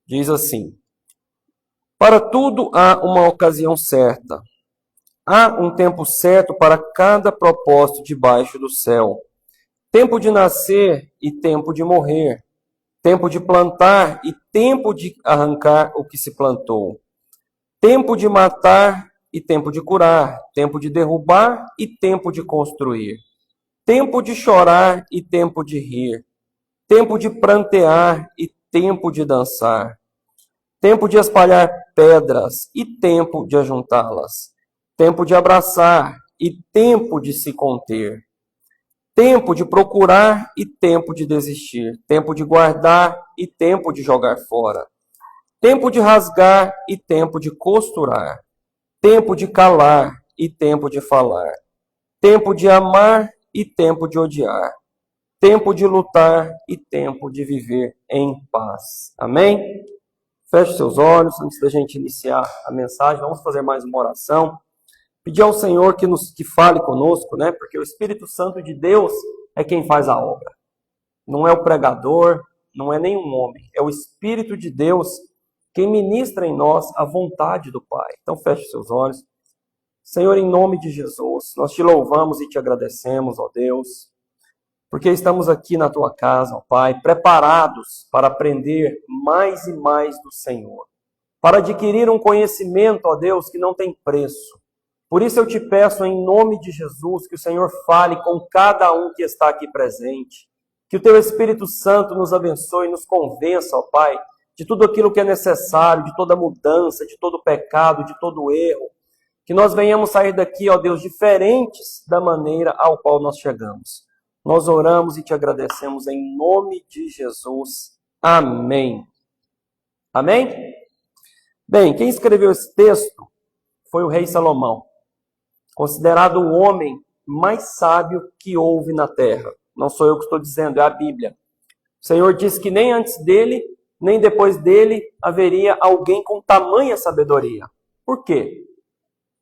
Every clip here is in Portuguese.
Diz assim: para tudo há uma ocasião certa. Há um tempo certo para cada propósito debaixo do céu. Tempo de nascer e tempo de morrer. Tempo de plantar e tempo de arrancar o que se plantou. Tempo de matar e tempo de curar. Tempo de derrubar e tempo de construir. Tempo de chorar e tempo de rir. Tempo de prantear e tempo de dançar. Tempo de espalhar pedras e tempo de ajuntá-las. Tempo de abraçar e tempo de se conter. Tempo de procurar e tempo de desistir. Tempo de guardar e tempo de jogar fora. Tempo de rasgar e tempo de costurar. Tempo de calar e tempo de falar. Tempo de amar e tempo de odiar. Tempo de lutar e tempo de viver em paz. Amém? Feche seus olhos antes da gente iniciar a mensagem. Vamos fazer mais uma oração. Pedir ao Senhor que fale conosco, né? Porque o Espírito Santo de Deus é quem faz a obra. Não é o pregador, não é nenhum homem. É o Espírito de Deus quem ministra em nós a vontade do Pai. Então feche seus olhos. Senhor, em nome de Jesus, nós te louvamos e te agradecemos, ó Deus, porque estamos aqui na tua casa, ó Pai, preparados para aprender mais e mais do Senhor, para adquirir um conhecimento, ó Deus, que não tem preço. Por isso eu te peço, em nome de Jesus, que o Senhor fale com cada um que está aqui presente, que o teu Espírito Santo nos abençoe e nos convença, ó Pai, de tudo aquilo que é necessário, de toda mudança, de todo pecado, de todo erro, que nós venhamos sair daqui, ó Deus, diferentes da maneira ao qual nós chegamos. Nós oramos e te agradecemos em nome de Jesus. Amém. Amém? Bem, quem escreveu esse texto foi o rei Salomão, considerado o homem mais sábio que houve na terra. Não sou eu que estou dizendo, é a Bíblia. O Senhor diz que nem antes dele, nem depois dele, haveria alguém com tamanha sabedoria. Por quê?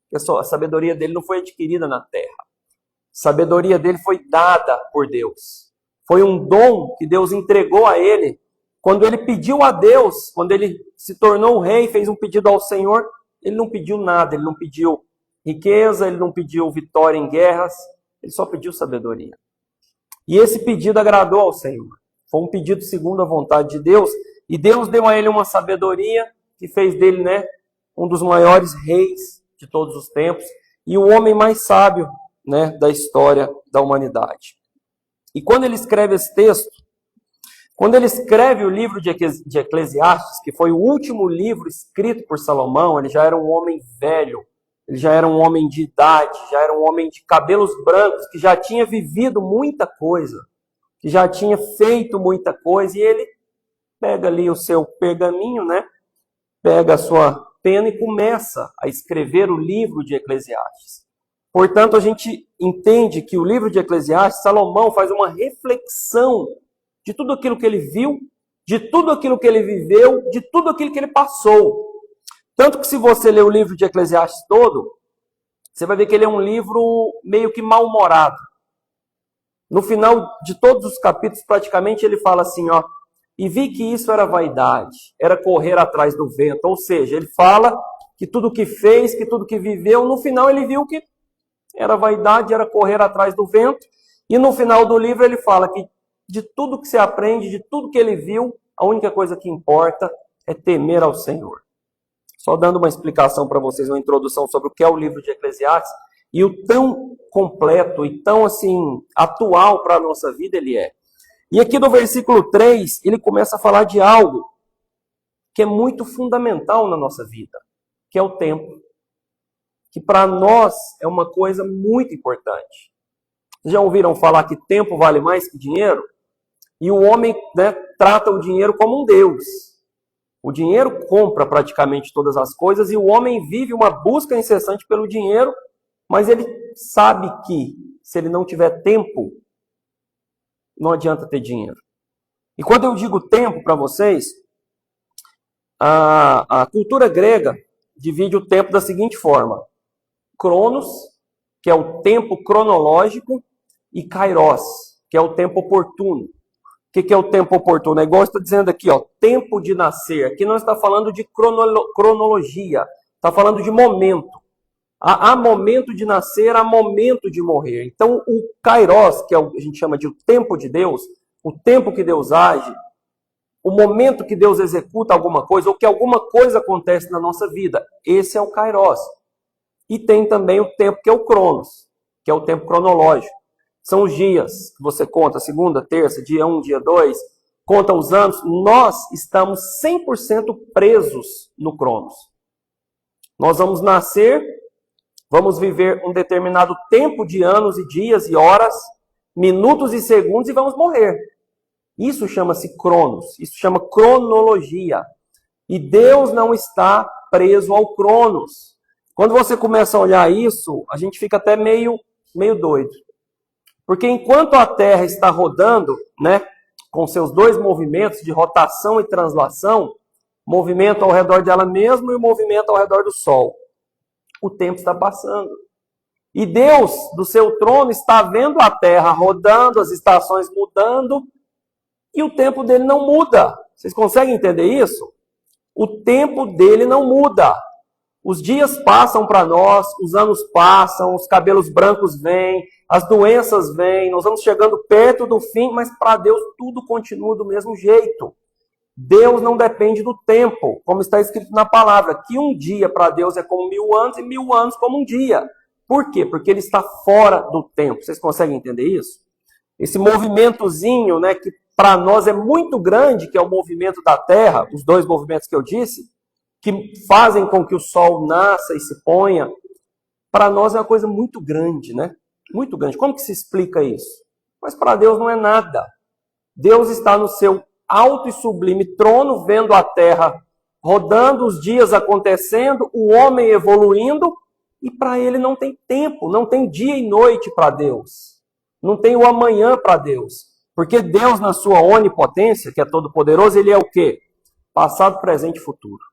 Porque a sabedoria dele não foi adquirida na terra. A sabedoria dele foi dada por Deus. Foi um dom que Deus entregou a ele. Quando ele pediu a Deus, quando ele se tornou rei, fez um pedido ao Senhor, ele não pediu nada, ele não pediu riqueza, ele não pediu vitória em guerras, ele só pediu sabedoria. E esse pedido agradou ao Senhor. Foi um pedido segundo a vontade de Deus, e Deus deu a ele uma sabedoria que fez dele, um dos maiores reis de todos os tempos e o homem mais sábio, da história da humanidade. E quando ele escreve esse texto, quando ele escreve o livro de Eclesiastes, que foi o último livro escrito por Salomão, ele já era um homem velho, ele já era um homem de idade, já era um homem de cabelos brancos, que já tinha vivido muita coisa, que já tinha feito muita coisa, e ele pega ali o seu pergaminho, pega a sua pena e começa a escrever o livro de Eclesiastes. Portanto, a gente entende que o livro de Eclesiastes, Salomão faz uma reflexão de tudo aquilo que ele viu, de tudo aquilo que ele viveu, de tudo aquilo que ele passou. Tanto que se você ler o livro de Eclesiastes todo, você vai ver que ele é um livro meio que mal-humorado. No final de todos os capítulos, praticamente, ele fala assim, e vi que isso era vaidade, era correr atrás do vento. Ou seja, ele fala que tudo que fez, que tudo que viveu, no final ele viu que era vaidade, era correr atrás do vento. E no final do livro ele fala que de tudo que se aprende, de tudo que ele viu, a única coisa que importa é temer ao Senhor. Só dando uma explicação para vocês, uma introdução sobre o que é o livro de Eclesiastes e o tão completo e tão atual para a nossa vida ele é. E aqui no versículo 3, ele começa a falar de algo que é muito fundamental na nossa vida, que é o tempo. Que para nós é uma coisa muito importante. Vocês já ouviram falar que tempo vale mais que dinheiro? E o homem trata o dinheiro como um Deus. O dinheiro compra praticamente todas as coisas e o homem vive uma busca incessante pelo dinheiro, mas ele sabe que se ele não tiver tempo, não adianta ter dinheiro. E quando eu digo tempo para vocês, a cultura grega divide o tempo da seguinte forma. Cronos, que é o tempo cronológico, e kairos, que é o tempo oportuno. que é o tempo oportuno? É igual está dizendo aqui, ó, tempo de nascer. Aqui não está falando de cronologia, está falando de momento. Há momento de nascer, há momento de morrer. Então, o Kairos, que a gente chama de o tempo de Deus, o tempo que Deus age, o momento que Deus executa alguma coisa, ou que alguma coisa acontece na nossa vida, esse é o Kairos. E tem também o tempo que é o Cronos, que é o tempo cronológico. São os dias que você conta, segunda, terça, dia 1, dia 2, conta os anos. Nós estamos 100% presos no Cronos. Nós vamos nascer, vamos viver um determinado tempo de anos e dias e horas, minutos e segundos e vamos morrer. Isso chama-se Cronos, isso chama cronologia. E Deus não está preso ao Cronos. Quando você começa a olhar isso, a gente fica até meio doido. Porque enquanto a Terra está rodando, né, com seus dois movimentos de rotação e translação, movimento ao redor dela mesma e o movimento ao redor do Sol, o tempo está passando. E Deus, do seu trono, está vendo a Terra rodando, as estações mudando, e o tempo dele não muda. Vocês conseguem entender isso? O tempo dele não muda. Os dias passam para nós, os anos passam, os cabelos brancos vêm, as doenças vêm, nós vamos chegando perto do fim, mas para Deus tudo continua do mesmo jeito. Deus não depende do tempo, como está escrito na palavra, que um dia para Deus é como 1000 anos e 1000 anos como um dia. Por quê? Porque ele está fora do tempo. Vocês conseguem entender isso? Esse movimentozinho, né, que para nós é muito grande, que é o movimento da Terra, os dois movimentos que eu disse, que fazem com que o Sol nasça e se ponha, para nós é uma coisa muito grande, né? Muito grande. Como que se explica isso? Mas para Deus não é nada. Deus está no seu alto e sublime trono, vendo a Terra rodando, os dias acontecendo, o homem evoluindo, e para ele não tem tempo, não tem dia e noite para Deus. Não tem o amanhã para Deus. Porque Deus, na sua onipotência, que é todo poderoso, ele é o quê? Passado, presente e futuro.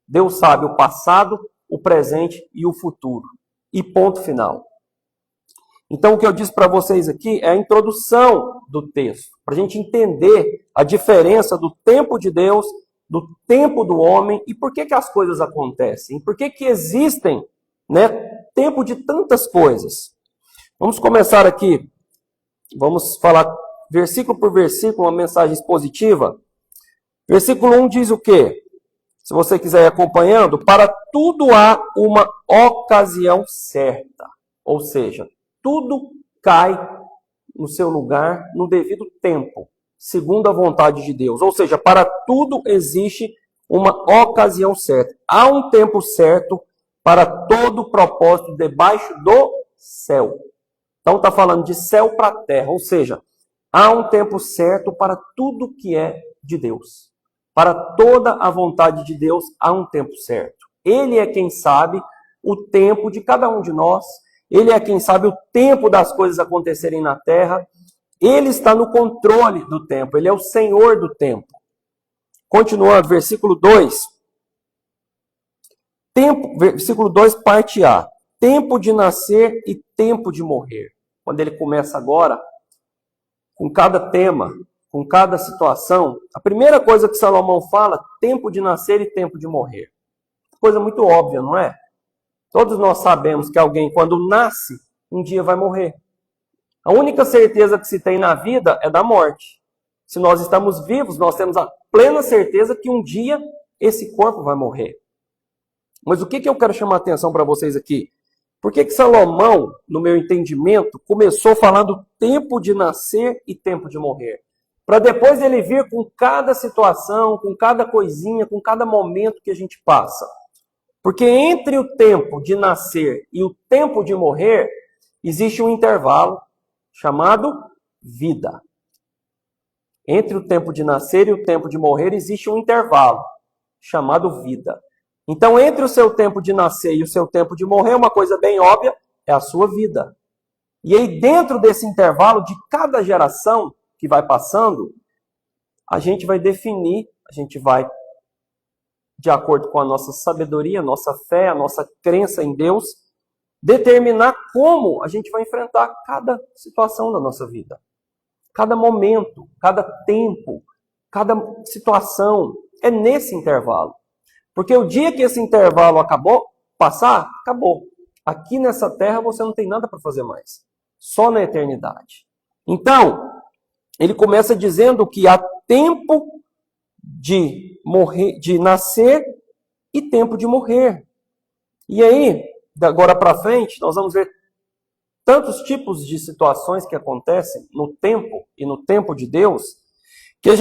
Deus sabe o passado, o presente e o futuro. E ponto final. Então, o que eu disse para vocês aqui é a introdução do texto, para a gente entender a diferença do tempo de Deus, do tempo do homem e por que as coisas acontecem, por que existem, né, tempo de tantas coisas. Vamos começar aqui, vamos falar versículo por versículo, uma mensagem expositiva. Versículo 1 diz o quê? Se você quiser ir acompanhando, para tudo há uma ocasião certa. Ou seja, tudo cai no seu lugar no devido tempo, segundo a vontade de Deus. Ou seja, para tudo existe uma ocasião certa. Há um tempo certo para todo propósito debaixo do céu. Então está falando de céu para terra, ou seja, há um tempo certo para tudo que é de Deus. Para toda a vontade de Deus, há um tempo certo. Ele é quem sabe o tempo de cada um de nós. Ele é quem sabe o tempo das coisas acontecerem na terra. Ele está no controle do tempo. Ele é o Senhor do tempo. Continuando, versículo 2. Versículo 2, parte A. Tempo de nascer e tempo de morrer. Quando ele começa agora, com cada tema, com cada situação, a primeira coisa que Salomão fala, tempo de nascer e tempo de morrer. Coisa muito óbvia, não é? Todos nós sabemos que alguém, quando nasce, um dia vai morrer. A única certeza que se tem na vida é da morte. Se nós estamos vivos, nós temos a plena certeza que um dia esse corpo vai morrer. Mas o que eu quero chamar a atenção para vocês aqui? Por que Salomão, no meu entendimento, começou falando tempo de nascer e tempo de morrer? Para depois ele vir com cada situação, com cada coisinha, com cada momento que a gente passa. Porque entre o tempo de nascer e o tempo de morrer, existe um intervalo chamado vida. Entre o tempo de nascer e o tempo de morrer, existe um intervalo chamado vida. Então, entre o seu tempo de nascer e o seu tempo de morrer, uma coisa bem óbvia é a sua vida. E aí, dentro desse intervalo de cada geração que vai passando, a gente vai definir, a gente vai, de acordo com a nossa sabedoria, a nossa fé, a nossa crença em Deus, determinar como a gente vai enfrentar cada situação da nossa vida. cada momento, cada tempo, cada situação. É nesse intervalo. Porque o dia que esse intervalo passar, acabou. Aqui nessa terra você não tem nada para fazer mais. Só na eternidade. Então, ele começa dizendo que há tempo de morrer, de nascer e tempo de morrer. E aí, da agora para frente, nós vamos ver tantos tipos de situações que acontecem no tempo e no tempo de Deus, que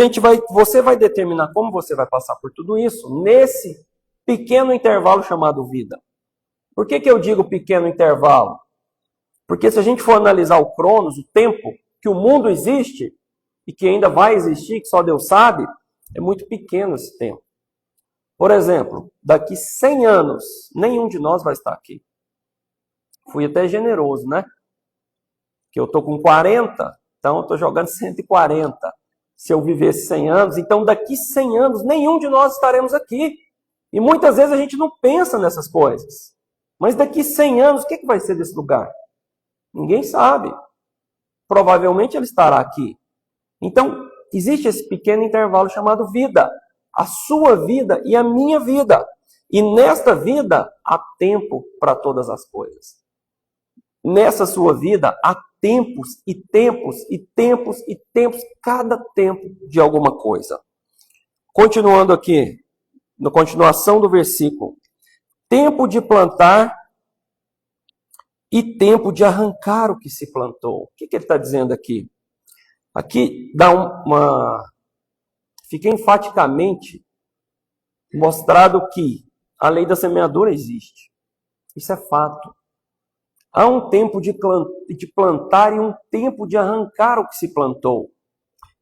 você vai determinar como você vai passar por tudo isso nesse pequeno intervalo chamado vida. Por que eu digo pequeno intervalo? Porque se a gente for analisar o Cronos, o tempo que o mundo existe e que ainda vai existir, que só Deus sabe, é muito pequeno esse tempo. Por exemplo, daqui 100 anos, nenhum de nós vai estar aqui. Fui até generoso, né? Que eu estou com 40, então eu estou jogando 140. Se eu vivesse 100 anos, então daqui 100 anos, nenhum de nós estaremos aqui. E muitas vezes a gente não pensa nessas coisas. Mas daqui 100 anos, o que vai ser desse lugar? Ninguém sabe. Provavelmente ele estará aqui. Então, existe esse pequeno intervalo chamado vida. A sua vida e a minha vida. E nesta vida, há tempo para todas as coisas. Nessa sua vida, há tempos e tempos e tempos e tempos, cada tempo de alguma coisa. Continuando aqui, na continuação do versículo. Tempo de plantar e tempo de arrancar o que se plantou. O que ele está dizendo aqui? Aqui fica enfaticamente mostrado que a lei da semeadura existe. Isso é fato. Há um tempo de plantar e um tempo de arrancar o que se plantou.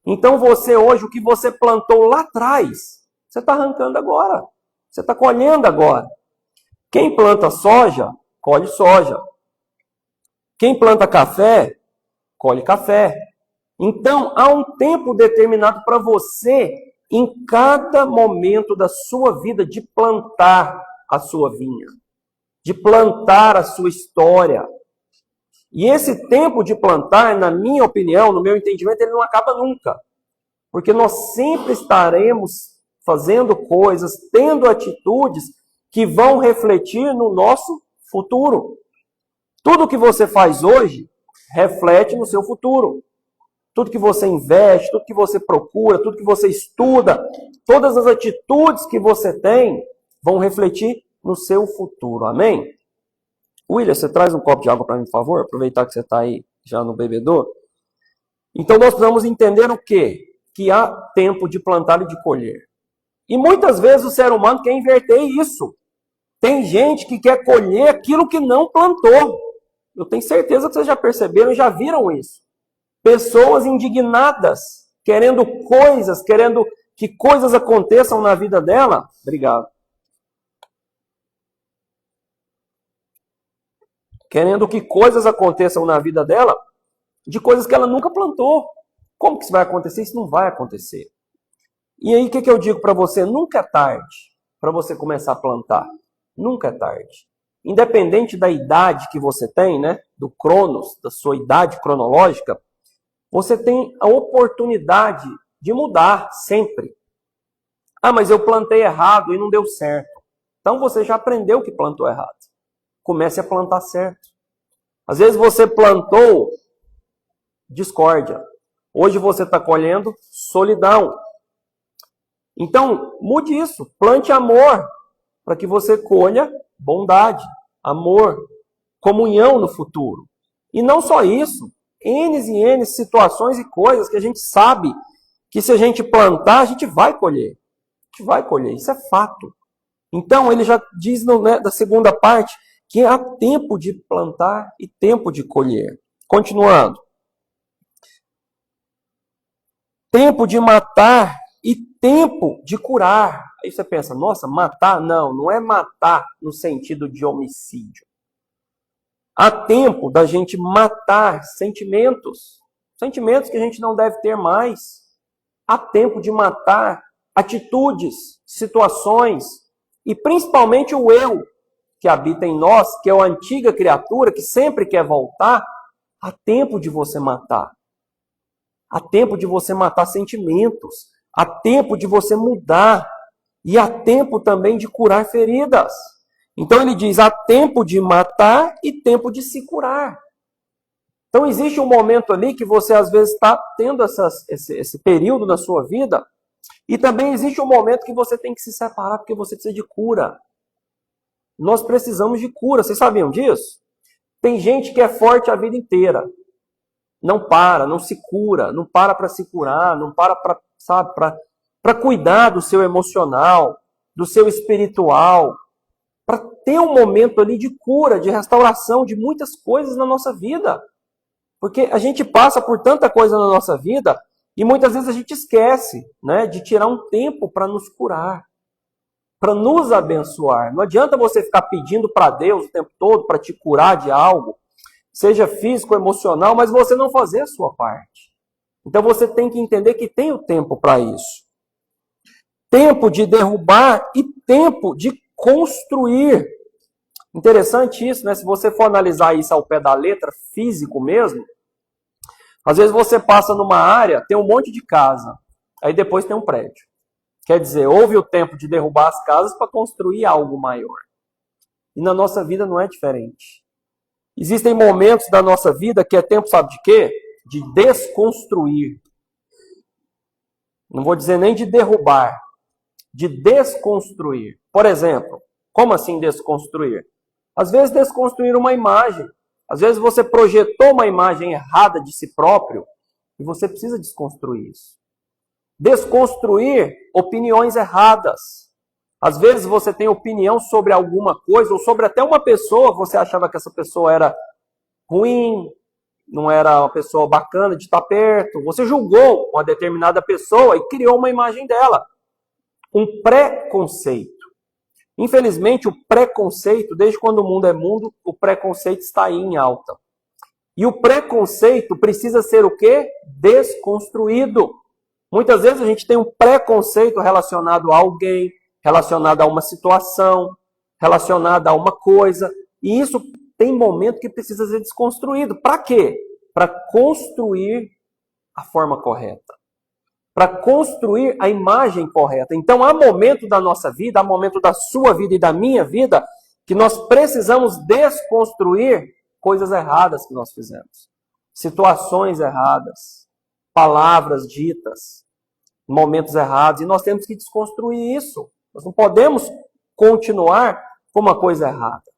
Então você hoje, o que você plantou lá atrás, você está arrancando agora. Você está colhendo agora. Quem planta soja, colhe soja. Quem planta café, colhe café. Então, há um tempo determinado para você, em cada momento da sua vida, de plantar a sua vinha, de plantar a sua história. E esse tempo de plantar, na minha opinião, no meu entendimento, ele não acaba nunca. Porque nós sempre estaremos fazendo coisas, tendo atitudes que vão refletir no nosso futuro. Tudo que você faz hoje reflete no seu futuro. Tudo que você investe, tudo que você procura, tudo que você estuda, todas as atitudes que você tem vão refletir no seu futuro. Amém? William, você traz um copo de água para mim, por favor? Aproveitar que você está aí já no bebedouro. Então nós precisamos entender o quê? Que há tempo de plantar e de colher. E muitas vezes o ser humano quer inverter isso. Tem gente que quer colher aquilo que não plantou. Eu tenho certeza que vocês já perceberam e já viram isso. Pessoas indignadas, querendo que coisas aconteçam na vida dela. Obrigado. Querendo que coisas aconteçam na vida dela, de coisas que ela nunca plantou. Como que isso vai acontecer? Isso não vai acontecer. E aí, o que eu digo para você? Nunca é tarde para você começar a plantar. Nunca é tarde. Independente da idade que você tem, né? Do cronos, da sua idade cronológica, você tem a oportunidade de mudar sempre. Ah, mas eu plantei errado e não deu certo. Então você já aprendeu que plantou errado. Comece a plantar certo. Às vezes você plantou discórdia. Hoje você está colhendo solidão. Então, mude isso. Plante amor para que você colha bondade, amor, comunhão no futuro. E não só isso. N e N situações e coisas que a gente sabe que se a gente plantar, a gente vai colher. A gente vai colher. Isso é fato. Então, ele já diz da segunda parte que há tempo de plantar e tempo de colher. Continuando. Tempo de matar e tempo de curar. Aí você pensa, nossa, matar? Não é matar no sentido de homicídio. Há tempo da gente matar sentimentos. Sentimentos que a gente não deve ter mais. Há tempo de matar atitudes, situações e principalmente o eu que habita em nós, que é a antiga criatura que sempre quer voltar. Há tempo de você matar. há tempo de você matar sentimentos, há tempo de você mudar, e há tempo também de curar feridas. Então ele diz, há tempo de matar e tempo de se curar. Então existe um momento ali que você às vezes está tendo esse período na sua vida, e também existe um momento que você tem que se separar porque você precisa de cura. Nós precisamos de cura, vocês sabiam disso? Tem gente que é forte a vida inteira, não para, não se cura, não para se curar, não para para cuidar do seu emocional, do seu espiritual, para ter um momento ali de cura, de restauração de muitas coisas na nossa vida. Porque a gente passa por tanta coisa na nossa vida e muitas vezes a gente esquece, né, de tirar um tempo para nos curar, para nos abençoar. Não adianta você ficar pedindo para Deus o tempo todo para te curar de algo, seja físico ou emocional, mas você não fazer a sua parte. Então você tem que entender que tem o tempo para isso. Tempo de derrubar e tempo de construir. Interessante isso, né? Se você for analisar isso ao pé da letra, físico mesmo, às vezes você passa numa área, tem um monte de casa, aí depois tem um prédio. Quer dizer, houve o tempo de derrubar as casas para construir algo maior. E na nossa vida não é diferente. Existem momentos da nossa vida que é tempo, sabe de quê? De desconstruir. Não vou dizer nem de derrubar, de desconstruir. Por exemplo, como assim desconstruir? Às vezes desconstruir uma imagem. Às vezes você projetou uma imagem errada de si próprio e você precisa desconstruir isso. Desconstruir opiniões erradas. Às vezes você tem opinião sobre alguma coisa ou sobre até uma pessoa, você achava que essa pessoa era ruim, não era uma pessoa bacana de estar perto. Você julgou uma determinada pessoa e criou uma imagem dela. Um preconceito. Infelizmente, o preconceito, desde quando o mundo é mundo, o preconceito está aí em alta. E o preconceito precisa ser o quê? Desconstruído. Muitas vezes a gente tem um preconceito relacionado a alguém, relacionado a uma situação, relacionado a uma coisa. E isso tem momento que precisa ser desconstruído. Para quê? Para construir a forma correta. Para construir a imagem correta. Então, há momento da nossa vida, há momento da sua vida e da minha vida, que nós precisamos desconstruir coisas erradas que nós fizemos. Situações erradas, palavras ditas, momentos errados. E nós temos que desconstruir isso. Nós não podemos continuar com uma coisa errada.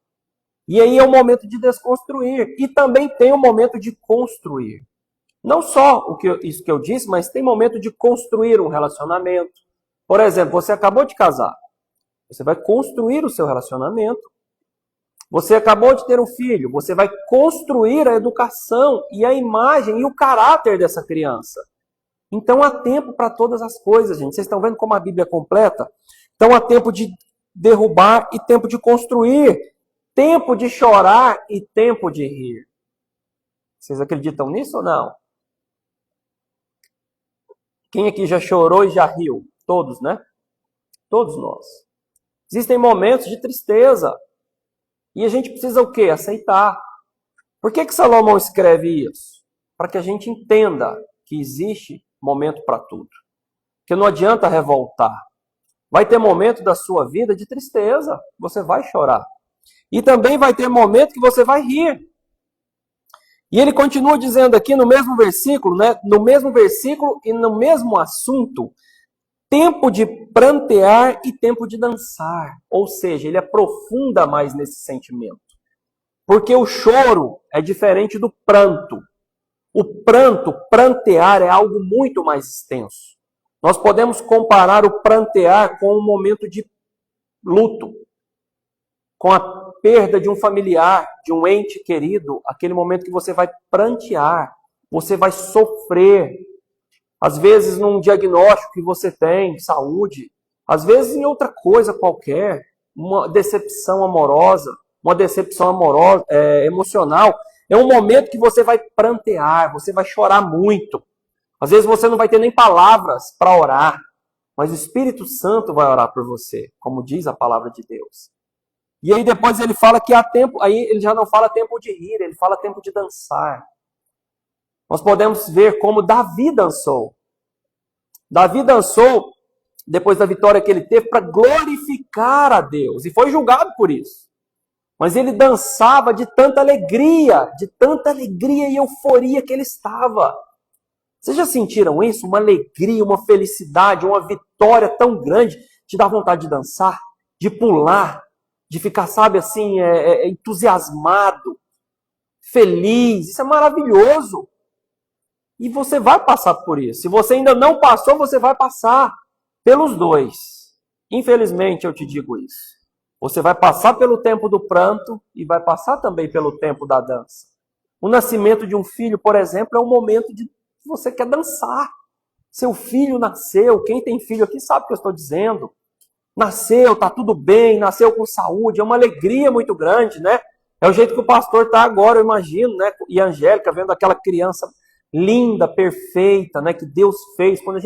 E aí é o momento de desconstruir. E também tem o momento de construir. Não só isso que eu disse, mas tem momento de construir um relacionamento. Por exemplo, você acabou de casar. Você vai construir o seu relacionamento. Você acabou de ter um filho. Você vai construir a educação e a imagem e o caráter dessa criança. Então há tempo para todas as coisas, gente. Vocês estão vendo como a Bíblia é completa? Então há tempo de derrubar e tempo de construir. Tempo de chorar e tempo de rir. Vocês acreditam nisso ou não? Quem aqui já chorou e já riu? Todos, né? Todos nós. Existem momentos de tristeza. E a gente precisa o quê? Aceitar. Por que Salomão escreve isso? Para que a gente entenda que existe momento para tudo. Que não adianta revoltar. Vai ter momento da sua vida de tristeza. Você vai chorar. E também vai ter momento que você vai rir. E ele continua dizendo aqui no mesmo versículo, né? No mesmo versículo e no mesmo assunto, tempo de prantear e tempo de dançar. Ou seja, ele aprofunda mais nesse sentimento. Porque o choro é diferente do pranto. O pranto, prantear, é algo muito mais extenso. Nós podemos comparar o prantear com um momento de luto, com a perda de um familiar, de um ente querido, aquele momento que você vai prantear, você vai sofrer. Às vezes num diagnóstico que você tem, saúde, às vezes em outra coisa qualquer, uma decepção amorosa, emocional. É um momento que você vai prantear, você vai chorar muito. Às vezes você não vai ter nem palavras para orar, mas o Espírito Santo vai orar por você, como diz a palavra de Deus. E aí depois ele fala que há tempo, aí ele já não fala tempo de rir, ele fala tempo de dançar. Nós podemos ver como Davi dançou. Davi dançou depois da vitória que ele teve para glorificar a Deus. E foi julgado por isso. Mas ele dançava de tanta alegria e euforia que ele estava. Vocês já sentiram isso? Uma alegria, uma felicidade, uma vitória tão grande. Te dá vontade de dançar, de pular, de ficar, sabe, assim, entusiasmado, feliz. Isso é maravilhoso. E você vai passar por isso. Se você ainda não passou, você vai passar pelos dois. Infelizmente, eu te digo isso. Você vai passar pelo tempo do pranto e vai passar também pelo tempo da dança. O nascimento de um filho, por exemplo, é um momento de que você quer dançar. Seu filho nasceu. Quem tem filho aqui sabe o que eu estou dizendo. Nasceu, está tudo bem, nasceu com saúde. É uma alegria muito grande, né? É o jeito que o pastor está agora, eu imagino, né? E a Angélica vendo aquela criança linda, perfeita, né, que Deus fez. Quando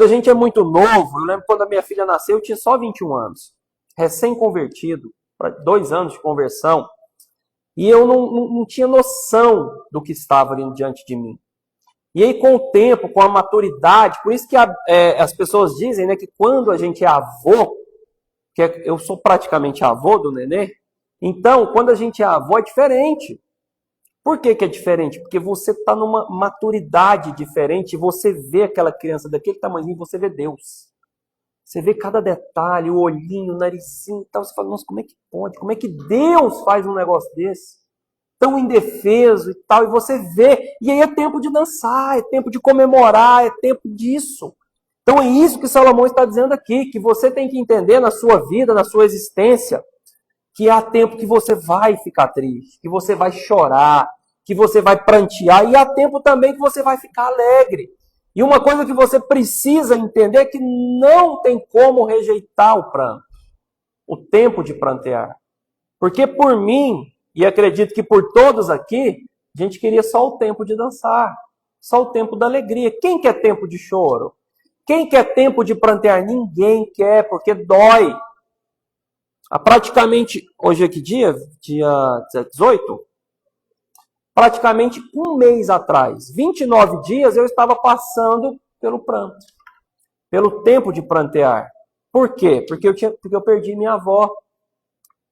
a gente é muito novo, eu lembro quando a minha filha nasceu, eu tinha só 21 anos, recém-convertido, 2 anos de conversão, e eu não tinha noção do que estava ali diante de mim. E aí, com o tempo, com a maturidade, por isso que as pessoas dizem, né, que quando a gente é avô, eu sou praticamente avô do nenê, então, quando a gente é avô, é diferente. Por que é diferente? Porque você está numa maturidade diferente e você vê aquela criança daquele tamanhozinho, você vê Deus. Você vê cada detalhe, o olhinho, o narizinho e tal. Você fala, nossa, como é que pode? Como é que Deus faz um negócio desse? Tão indefeso e tal. E você vê. E aí é tempo de dançar, é tempo de comemorar, é tempo disso. Então é isso que Salomão está dizendo aqui, que você tem que entender na sua vida, na sua existência, que há tempo que você vai ficar triste, que você vai chorar, que você vai prantear, e há tempo também que você vai ficar alegre. E uma coisa que você precisa entender é que não tem como rejeitar o pranto, o tempo de prantear. Porque por mim, e acredito que por todos aqui, a gente queria só o tempo de dançar, só o tempo da alegria. Quem quer tempo de choro? Quem quer tempo de prantear? Ninguém quer, porque dói. Há praticamente, hoje é que dia? Dia 18? Praticamente um mês atrás, 29 dias, eu estava passando pelo pranto, pelo tempo de prantear. Por quê? Porque eu perdi minha avó.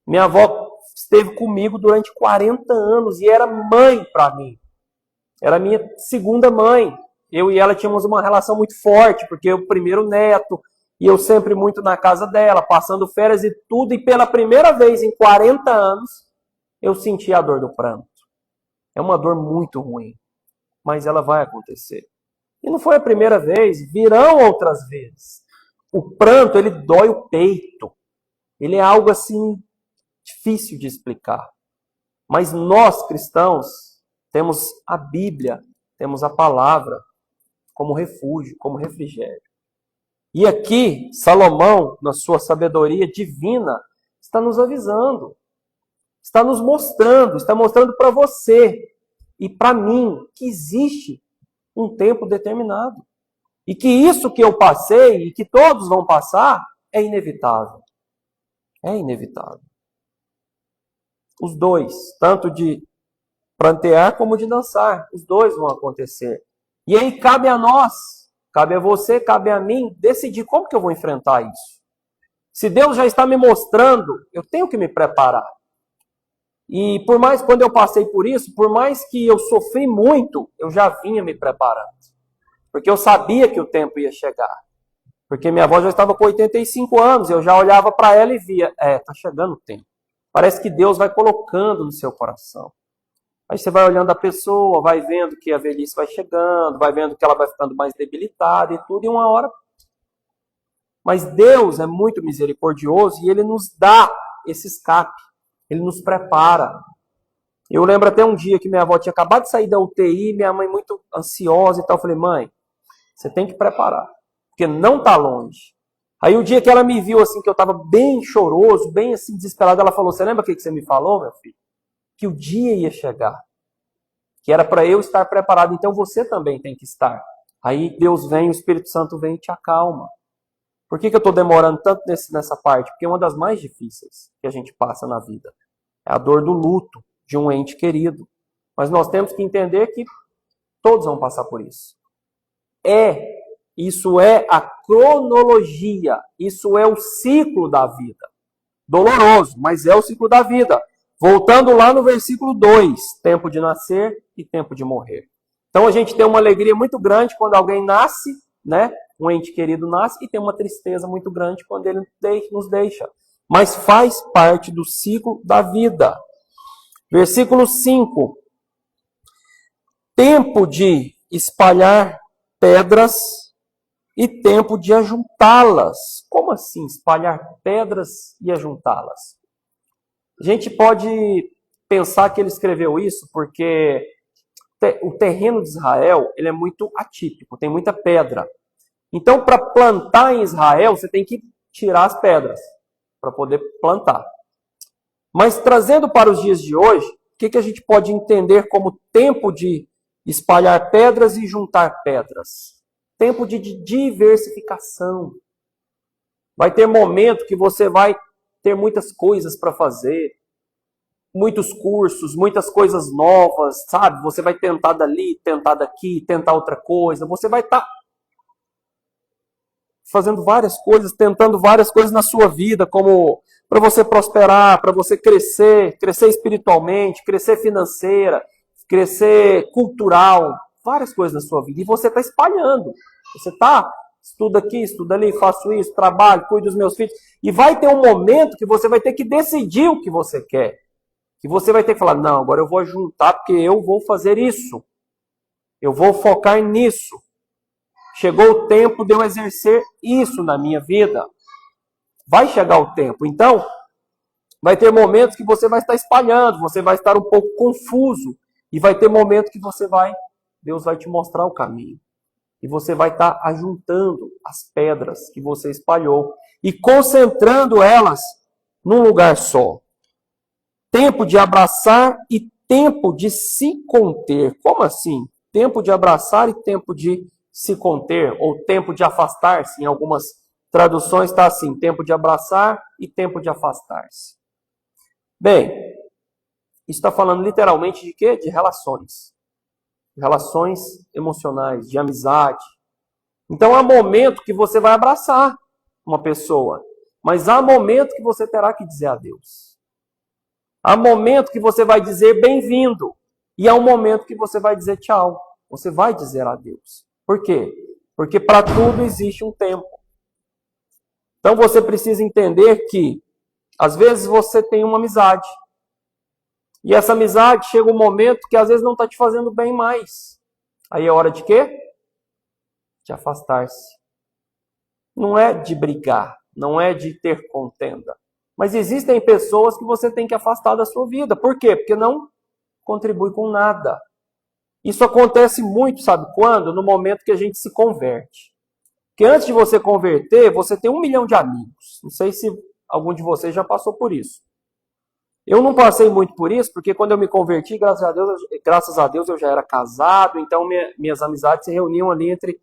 Minha avó esteve comigo durante 40 anos e era mãe para mim. Era minha segunda mãe. Eu e ela tínhamos uma relação muito forte, porque eu primeiro neto, e eu sempre muito na casa dela, passando férias e tudo, e pela primeira vez em 40 anos, eu senti a dor do pranto. É uma dor muito ruim, mas ela vai acontecer. E não foi a primeira vez, virão outras vezes. O pranto, ele dói o peito. Ele é algo assim, difícil de explicar. Mas nós, cristãos, temos a Bíblia, temos a palavra como refúgio, como refrigério. E aqui, Salomão, na sua sabedoria divina, está nos avisando, está nos mostrando, está mostrando para você e para mim que existe um tempo determinado. E que isso que eu passei e que todos vão passar é inevitável. É inevitável. Os dois, tanto de prantear como de dançar, os dois vão acontecer. E aí cabe a nós, cabe a você, cabe a mim, decidir como que eu vou enfrentar isso. Se Deus já está me mostrando, eu tenho que me preparar. E por mais, quando eu passei por isso, por mais que eu sofri muito, eu já vinha me preparando. Porque eu sabia que o tempo ia chegar. Porque minha avó já estava com 85 anos, eu já olhava para ela e via, está chegando o tempo. Parece que Deus vai colocando no seu coração. Aí você vai olhando a pessoa, vai vendo que a velhice vai chegando, vai vendo que ela vai ficando mais debilitada e tudo, e uma hora... Mas Deus é muito misericordioso e Ele nos dá esse escape. Ele nos prepara. Eu lembro até um dia que minha avó tinha acabado de sair da UTI, minha mãe muito ansiosa e tal. Eu falei, mãe, você tem que preparar, porque não está longe. Aí o dia que ela me viu assim, que eu estava bem choroso, bem assim desesperado, ela falou, você lembra o que você me falou, meu filho? Que o dia ia chegar, que era para eu estar preparado, então você também tem que estar. Aí Deus vem, o Espírito Santo vem e te acalma. Por que eu estou demorando tanto nessa parte? Porque é uma das mais difíceis que a gente passa na vida. É a dor do luto de um ente querido. Mas nós temos que entender que Todos vão passar por isso. Isso é a cronologia, isso é o ciclo da vida. Doloroso, mas é o ciclo da vida. Voltando lá no versículo 2, tempo de nascer e tempo de morrer. Então a gente tem uma alegria muito grande quando alguém nasce, né? Um ente querido nasce, e tem uma tristeza muito grande quando ele nos deixa. Mas faz parte do ciclo da vida. Versículo 5. Tempo de espalhar pedras e tempo de ajuntá-las. Como assim espalhar pedras e ajuntá-las? A gente pode pensar que ele escreveu isso porque o terreno de Israel ele é muito atípico, tem muita pedra. Então, para plantar em Israel, você tem que tirar as pedras para poder plantar. Mas trazendo para os dias de hoje, o que a gente pode entender como tempo de espalhar pedras e juntar pedras? Tempo de diversificação. Vai ter momento que você vai ter muitas coisas para fazer, muitos cursos, muitas coisas novas, sabe? Você vai tentar dali, tentar daqui, tentar outra coisa. Você vai estar fazendo várias coisas, tentando várias coisas na sua vida, como para você prosperar, para você crescer espiritualmente, crescer financeira, crescer cultural, várias coisas na sua vida. E você está espalhando. Você está, estuda aqui, estuda ali, faço isso, trabalho, cuido dos meus filhos. E vai ter um momento que você vai ter que decidir o que você quer. Que você vai ter que falar, não, agora eu vou juntar porque eu vou fazer isso. Eu vou focar nisso. Chegou o tempo de eu exercer isso na minha vida. Vai chegar o tempo. Então, vai ter momentos que você vai estar espalhando, você vai estar um pouco confuso. E vai ter momentos que Deus vai te mostrar o caminho. E você vai estar ajuntando as pedras que você espalhou e concentrando elas num lugar só. Tempo de abraçar e tempo de se conter. Como assim? Tempo de abraçar e tempo de se conter, ou tempo de afastar-se. Em algumas traduções está assim, tempo de abraçar e tempo de afastar-se. Bem, isso está falando literalmente de quê? De relações. Relações emocionais, de amizade. Então há momento que você vai abraçar uma pessoa, mas há momento que você terá que dizer adeus. Há momento que você vai dizer bem-vindo, e há um momento que você vai dizer tchau. Você vai dizer adeus. Por quê? Porque para tudo existe um tempo. Então você precisa entender que, às vezes, você tem uma amizade. E essa amizade chega um momento que às vezes não está te fazendo bem mais. Aí é hora de quê? De afastar-se. Não é de brigar, não é de ter contenda. Mas existem pessoas que você tem que afastar da sua vida. Por quê? Porque não contribui com nada. Isso acontece muito, sabe quando? No momento que a gente se converte. Porque antes de você converter, você tem 1 milhão de amigos. Não sei se algum de vocês já passou por isso. Eu não passei muito por isso, porque quando eu me converti, graças a Deus eu já era casado, então minhas amizades se reuniam ali entre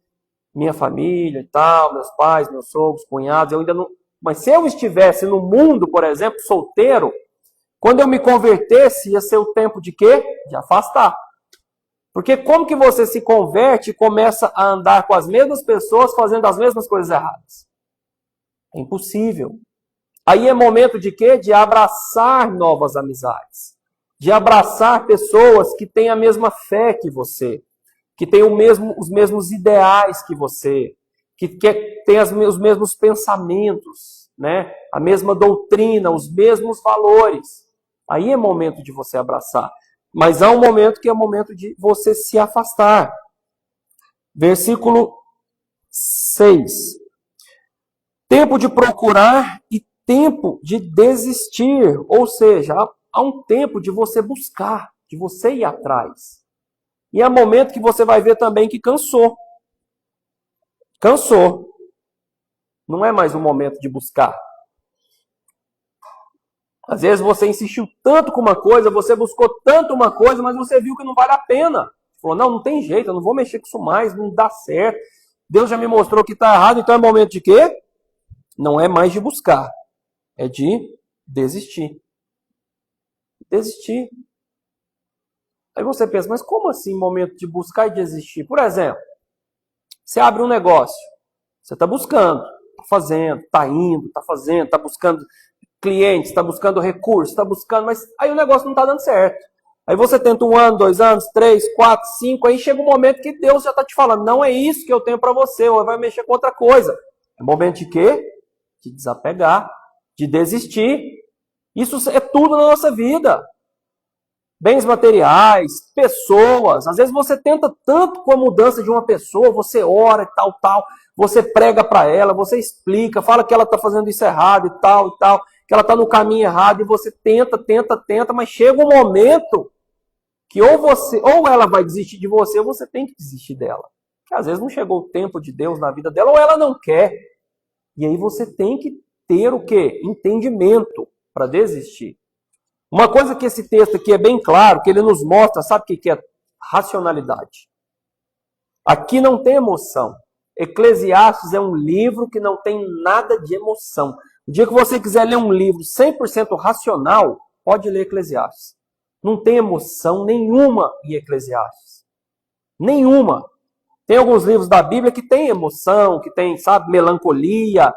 minha família e tal, meus pais, meus sogros, cunhados. Eu ainda não... Mas se eu estivesse no mundo, por exemplo, solteiro, quando eu me convertesse, ia ser o tempo de quê? De afastar. Porque como que você se converte e começa a andar com as mesmas pessoas fazendo as mesmas coisas erradas? É impossível. Aí é momento de quê? De abraçar novas amizades. De abraçar pessoas que têm a mesma fé que você. Que têm os mesmos ideais que você. Que têm os mesmos pensamentos, né? A mesma doutrina, os mesmos valores. Aí é momento de você abraçar. Mas há um momento que é o momento de você se afastar. Versículo 6. Tempo de procurar e tempo de desistir. Ou seja, há um tempo de você buscar, de você ir atrás. E há momento que você vai ver também que cansou. Cansou. Não é mais um momento de buscar. Às vezes você insistiu tanto com uma coisa, você buscou tanto uma coisa, mas você viu que não vale a pena. Falou, não tem jeito, eu não vou mexer com isso mais, não dá certo. Deus já me mostrou que está errado, então é momento de quê? Não é mais de buscar, é de desistir. Desistir. Aí você pensa, mas como assim momento de buscar e desistir? Por exemplo, você abre um negócio, você está buscando, está fazendo, está indo, está fazendo, está buscando clientes, está buscando recursos, está buscando, mas aí o negócio não está dando certo. Aí você tenta 1 ano, 2 anos, 3, 4, 5, aí chega um momento que Deus já está te falando, não é isso que eu tenho para você, ou vai mexer com outra coisa. É momento de quê? De desapegar, de desistir. Isso é tudo na nossa vida. Bens materiais, pessoas. Às vezes você tenta tanto com a mudança de uma pessoa, você ora e tal, você prega para ela, você explica, fala que ela está fazendo isso errado e tal, que ela está no caminho errado, e você tenta, mas chega um momento que ou ela vai desistir de você, ou você tem que desistir dela. Porque às vezes não chegou o tempo de Deus na vida dela, ou ela não quer. E aí você tem que ter o quê? Entendimento para desistir. Uma coisa que esse texto aqui é bem claro, que ele nos mostra, sabe o que é? Racionalidade. Aqui não tem emoção. Eclesiastes é um livro que não tem nada de emoção. O dia que você quiser ler um livro 100% racional, pode ler Eclesiastes. Não tem emoção nenhuma em Eclesiastes. Nenhuma. Tem alguns livros da Bíblia que tem emoção, que tem, sabe, melancolia,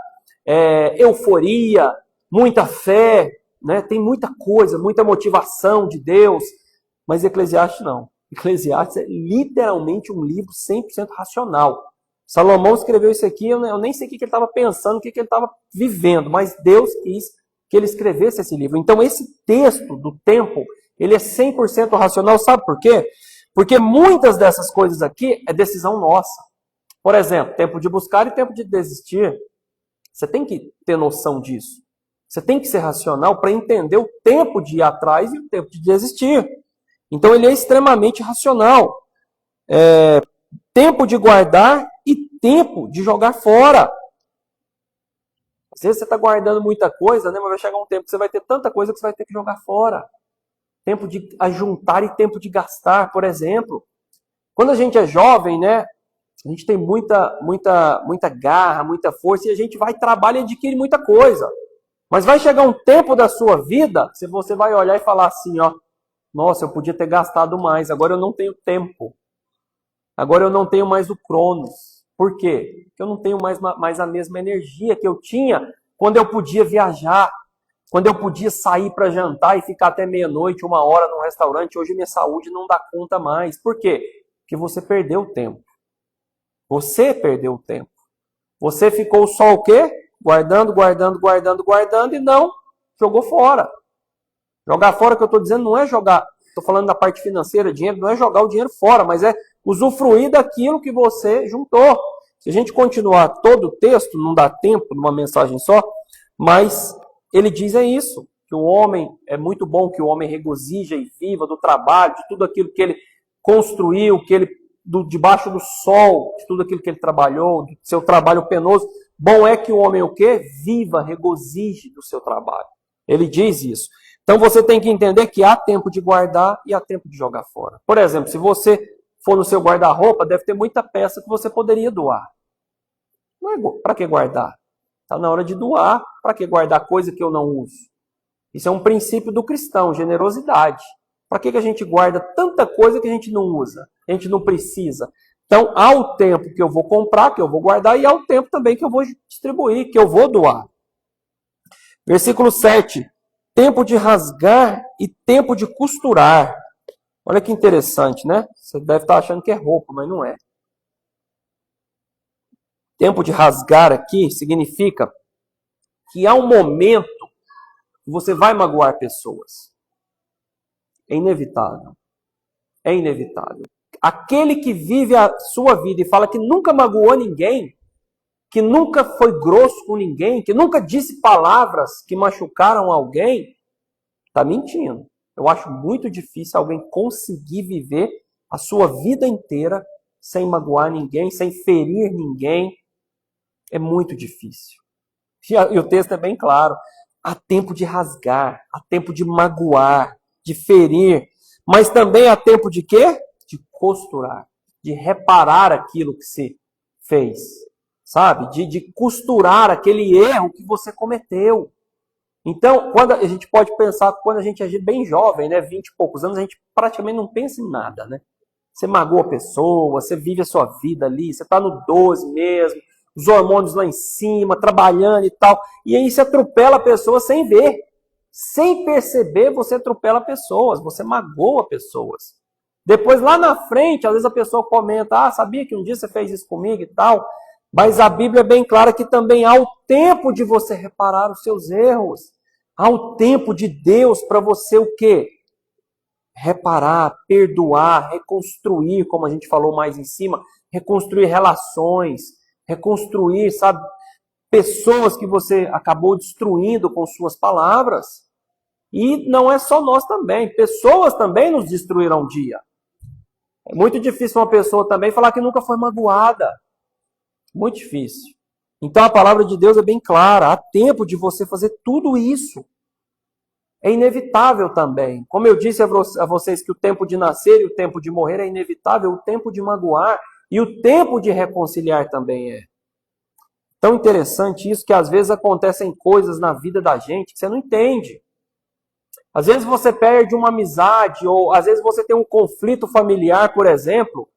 euforia, muita fé, né? Tem muita coisa, muita motivação de Deus, mas Eclesiastes não. Eclesiastes é literalmente um livro 100% racional. Salomão escreveu isso aqui, eu nem sei o que ele estava pensando, o que ele estava vivendo, mas Deus quis que ele escrevesse esse livro. Então esse texto do tempo, ele é 100% racional, sabe por quê? Porque muitas dessas coisas aqui é decisão nossa. Por exemplo, tempo de buscar e tempo de desistir. Você tem que ter noção disso. Você tem que ser racional para entender o tempo de ir atrás e o tempo de desistir. Então ele é extremamente racional. Tempo de guardar e tempo de jogar fora. Às vezes você está guardando muita coisa, né? Mas vai chegar um tempo que você vai ter tanta coisa que você vai ter que jogar fora. Tempo de ajuntar e tempo de gastar, por exemplo. Quando a gente é jovem, né? A gente tem muita garra, muita força e a gente vai trabalhar e adquire muita coisa. Mas vai chegar um tempo da sua vida que você vai olhar e falar assim, ó, nossa, eu podia ter gastado mais, agora eu não tenho tempo. Agora eu não tenho mais o Cronos. Por quê? Porque eu não tenho mais a mesma energia que eu tinha quando eu podia viajar, quando eu podia sair para jantar e ficar até meia-noite, 1 hora num restaurante. Hoje minha saúde não dá conta mais. Por quê? Porque você perdeu o tempo. Você perdeu o tempo. Você ficou só o quê? Guardando e não jogou fora. Jogar fora, que eu estou dizendo, não é jogar, estou falando da parte financeira, dinheiro, não é jogar o dinheiro fora, mas é usufruir daquilo que você juntou. Se a gente continuar todo o texto, não dá tempo numa mensagem só, mas ele diz isso, que o homem, é muito bom que o homem regozija e viva do trabalho, de tudo aquilo que ele construiu, que ele debaixo do sol, de tudo aquilo que ele trabalhou, do seu trabalho penoso. Bom é que o homem o quê? Viva, regozije do seu trabalho. Ele diz isso. Então você tem que entender que há tempo de guardar e há tempo de jogar fora. Por exemplo, se você for no seu guarda-roupa, deve ter muita peça que você poderia doar. Não é para que guardar? Está na hora de doar. Para que guardar coisa que eu não uso? Isso é um princípio do cristão, generosidade. Para que a gente guarda tanta coisa que a gente não usa, a gente não precisa? Então, há o tempo que eu vou comprar, que eu vou guardar, e há o tempo também que eu vou distribuir, que eu vou doar. Versículo 7. Tempo de rasgar e tempo de costurar. Olha que interessante, né? Você deve estar achando que é roupa, mas não é. Tempo de rasgar aqui significa que há um momento que você vai magoar pessoas. É inevitável. É inevitável. Aquele que vive a sua vida e fala que nunca magoou ninguém, que nunca foi grosso com ninguém, que nunca disse palavras que machucaram alguém, está mentindo. Eu acho muito difícil alguém conseguir viver a sua vida inteira sem magoar ninguém, sem ferir ninguém. É muito difícil. E o texto é bem claro. Há tempo de rasgar, há tempo de magoar, de ferir, mas também há tempo de quê? De costurar, de reparar aquilo que se fez, sabe? De costurar aquele erro que você cometeu. Então, quando a gente pode pensar, quando a gente é bem jovem, né, 20 e poucos anos, a gente praticamente não pensa em nada, né? Você magoa a pessoa, você vive a sua vida ali, você está no 12 mesmo, os hormônios lá em cima, trabalhando e tal, e aí você atropela a pessoa sem ver. Sem perceber, você atropela pessoas, você magoa pessoas. Depois, lá na frente, às vezes a pessoa comenta, sabia que um dia você fez isso comigo e tal, mas a Bíblia é bem clara que também há o tempo de você reparar os seus erros. Há o tempo de Deus para você o quê? Reparar, perdoar, reconstruir, como a gente falou mais em cima, reconstruir relações, reconstruir, sabe, pessoas que você acabou destruindo com suas palavras. E não é só nós também, pessoas também nos destruirão um dia. É muito difícil uma pessoa também falar que nunca foi magoada. Muito difícil. Então a palavra de Deus é bem clara, há tempo de você fazer tudo isso. É inevitável também. Como eu disse a vocês que o tempo de nascer e o tempo de morrer é inevitável, o tempo de magoar e o tempo de reconciliar também é. Tão interessante isso que às vezes acontecem coisas na vida da gente que você não entende. Às vezes você perde uma amizade, ou às vezes você tem um conflito familiar, por exemplo,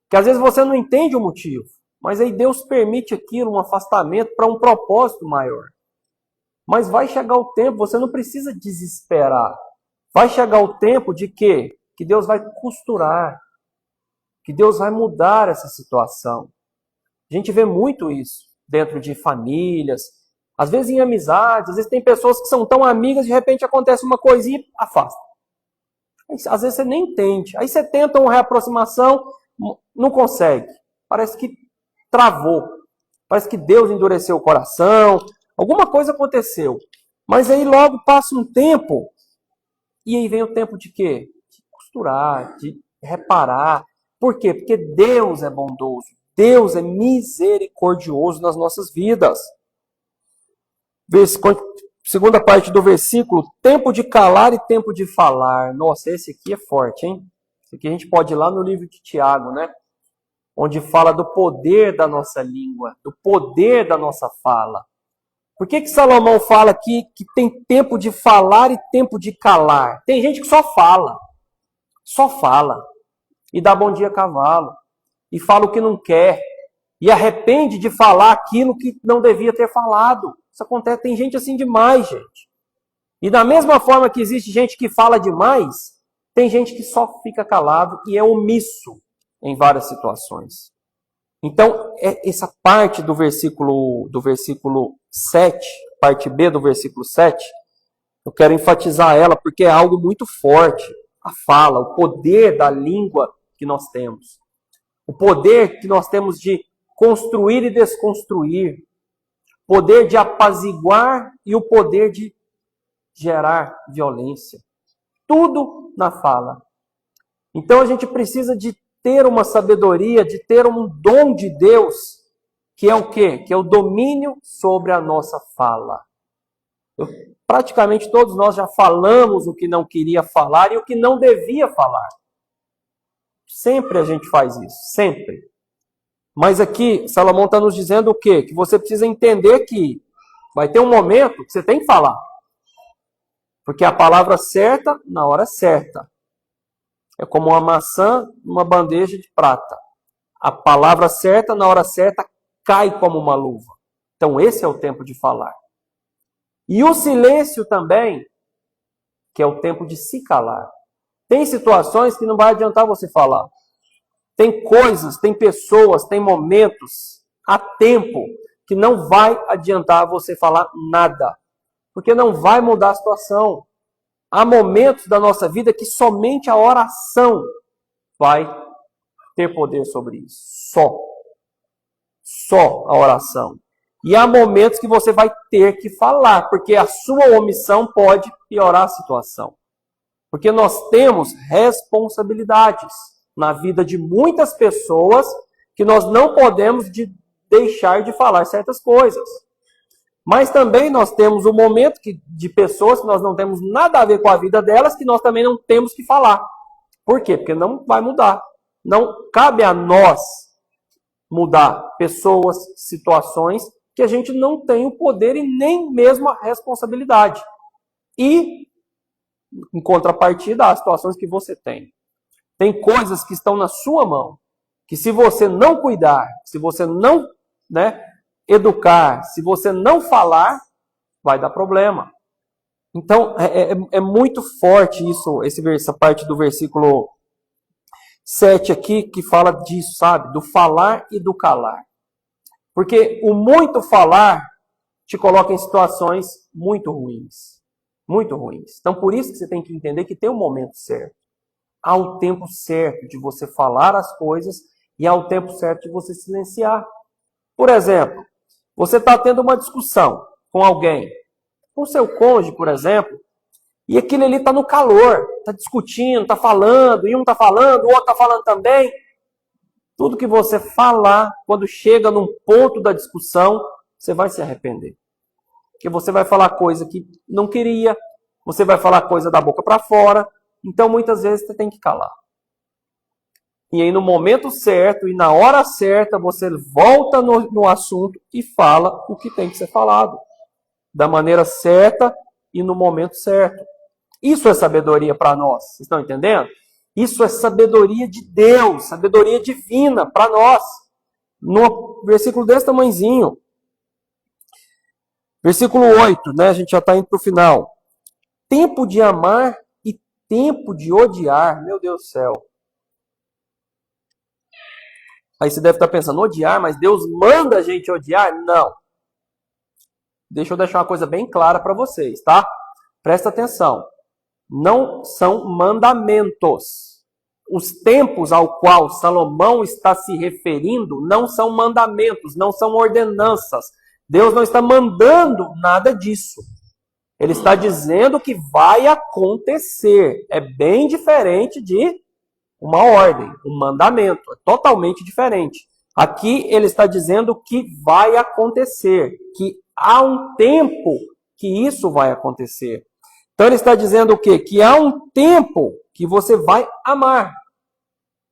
que às vezes você não entende o motivo. Mas aí Deus permite aquilo, um afastamento para um propósito maior. Mas vai chegar o tempo, você não precisa desesperar. Vai chegar o tempo de quê? Que Deus vai costurar, que Deus vai mudar essa situação. A gente vê muito isso dentro de famílias, às vezes em amizades, às vezes tem pessoas que são tão amigas, de repente acontece uma coisinha e afasta. Às vezes você nem entende. Aí você tenta uma reaproximação, não consegue. Parece que travou. Parece que Deus endureceu o coração. Alguma coisa aconteceu. Mas aí logo passa um tempo, e aí vem o tempo de quê? De costurar, de reparar. Por quê? Porque Deus é bondoso. Deus é misericordioso nas nossas vidas. Segunda parte do versículo, tempo de calar e tempo de falar. Nossa, esse aqui é forte, hein? Esse aqui a gente pode ir lá no livro de Tiago, né? Onde fala do poder da nossa língua, do poder da nossa fala. Por que Salomão fala aqui que tem tempo de falar e tempo de calar? Tem gente que só fala, e dá bom dia a cavalo, e fala o que não quer, e arrepende de falar aquilo que não devia ter falado. Isso acontece, tem gente assim demais, gente. E da mesma forma que existe gente que fala demais, tem gente que só fica calado e é omisso em várias situações. Então, essa parte do versículo 7, parte B do versículo 7, eu quero enfatizar ela porque é algo muito forte. A fala, o poder da língua que nós temos. O poder que nós temos de construir e desconstruir. Poder de apaziguar e o poder de gerar violência. Tudo na fala. Então a gente precisa de ter uma sabedoria, de ter um dom de Deus, que é o quê? Que é o domínio sobre a nossa fala. Praticamente todos nós já falamos o que não queria falar e o que não devia falar. Sempre a gente faz isso, sempre. Mas aqui, Salomão está nos dizendo o quê? Que você precisa entender que vai ter um momento que você tem que falar. Porque a palavra certa, na hora certa. É como uma maçã numa bandeja de prata. A palavra certa, na hora certa, cai como uma luva. Então esse é o tempo de falar. E o silêncio também, que é o tempo de se calar. Tem situações que não vai adiantar você falar. Tem coisas, tem pessoas, tem momentos, há tempo, que não vai adiantar você falar nada. Porque não vai mudar a situação. Há momentos da nossa vida que somente a oração vai ter poder sobre isso. Só a oração. E há momentos que você vai ter que falar, porque a sua omissão pode piorar a situação. Porque nós temos responsabilidades na vida de muitas pessoas que nós não podemos deixar de falar certas coisas. Mas também nós temos um momento de pessoas que nós não temos nada a ver com a vida delas, que nós também não temos que falar. Por quê? Porque não vai mudar. Não cabe a nós mudar pessoas, situações que a gente não tem o poder e nem mesmo a responsabilidade. E, em contrapartida, há situações que você tem. Tem coisas que estão na sua mão, que se você não cuidar, se você não, educar, se você não falar, vai dar problema. Então, é muito forte isso, essa parte do versículo 7 aqui, que fala disso, sabe? Do falar e do calar. Porque o muito falar te coloca em situações muito ruins. Muito ruins. Então, por isso que você tem que entender que tem um momento certo. Há o tempo certo de você falar as coisas e há o tempo certo de você silenciar. Por exemplo, você está tendo uma discussão com alguém, com seu cônjuge, por exemplo, e aquele ali está no calor, está discutindo, está falando, e um está falando, o outro está falando também. Tudo que você falar, quando chega num ponto da discussão, você vai se arrepender. Porque você vai falar coisa que não queria, você vai falar coisa da boca para fora, então muitas vezes você tem que calar. E aí no momento certo e na hora certa, você volta no assunto e fala o que tem que ser falado. Da maneira certa e no momento certo. Isso é sabedoria para nós, vocês estão entendendo? Isso é sabedoria de Deus, sabedoria divina para nós. No versículo desse tamanhozinho. Versículo 8, a gente já está indo para o final. Tempo de amar e tempo de odiar. Meu Deus do céu. Aí você deve estar pensando, odiar, mas Deus manda a gente odiar? Não. Deixa eu deixar uma coisa bem clara para vocês, tá? Presta atenção. Não são mandamentos. Os tempos ao qual Salomão está se referindo não são mandamentos, não são ordenanças. Deus não está mandando nada disso. Ele está dizendo que vai acontecer. É bem diferente de uma ordem, um mandamento. É totalmente diferente. Aqui ele está dizendo que vai acontecer, que há um tempo que isso vai acontecer. Então ele está dizendo o quê? Que há um tempo que você vai amar,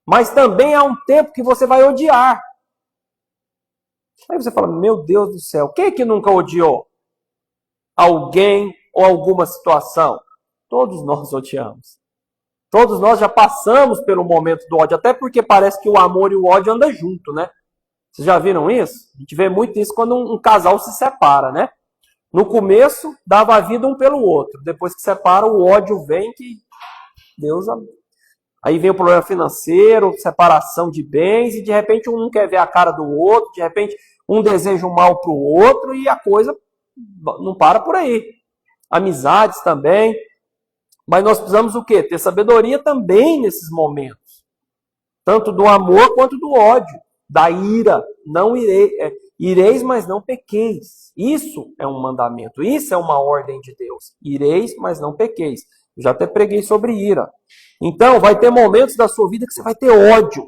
mas também há um tempo que você vai odiar. Aí você fala, meu Deus do céu, quem é que nunca odiou alguém ou alguma situação? Todos nós odiamos. Todos nós já passamos pelo momento do ódio, até porque parece que o amor e o ódio andam junto, né? Vocês já viram isso? A gente vê muito isso quando um casal se separa, né? No começo, dava a vida um pelo outro. Depois que separa, o ódio vem que Deus... Aí vem o problema financeiro, separação de bens, e de repente um não quer ver a cara do outro, de repente um deseja o mal para o outro, e a coisa não para por aí. Amizades também. Mas nós precisamos o quê? Ter sabedoria também nesses momentos. Tanto do amor quanto do ódio. Da ira. Não ireis, mas não pequeis. Isso é um mandamento. Isso é uma ordem de Deus. Ireis, mas não pequeis. Eu já até preguei sobre ira. Então, vai ter momentos da sua vida que você vai ter ódio.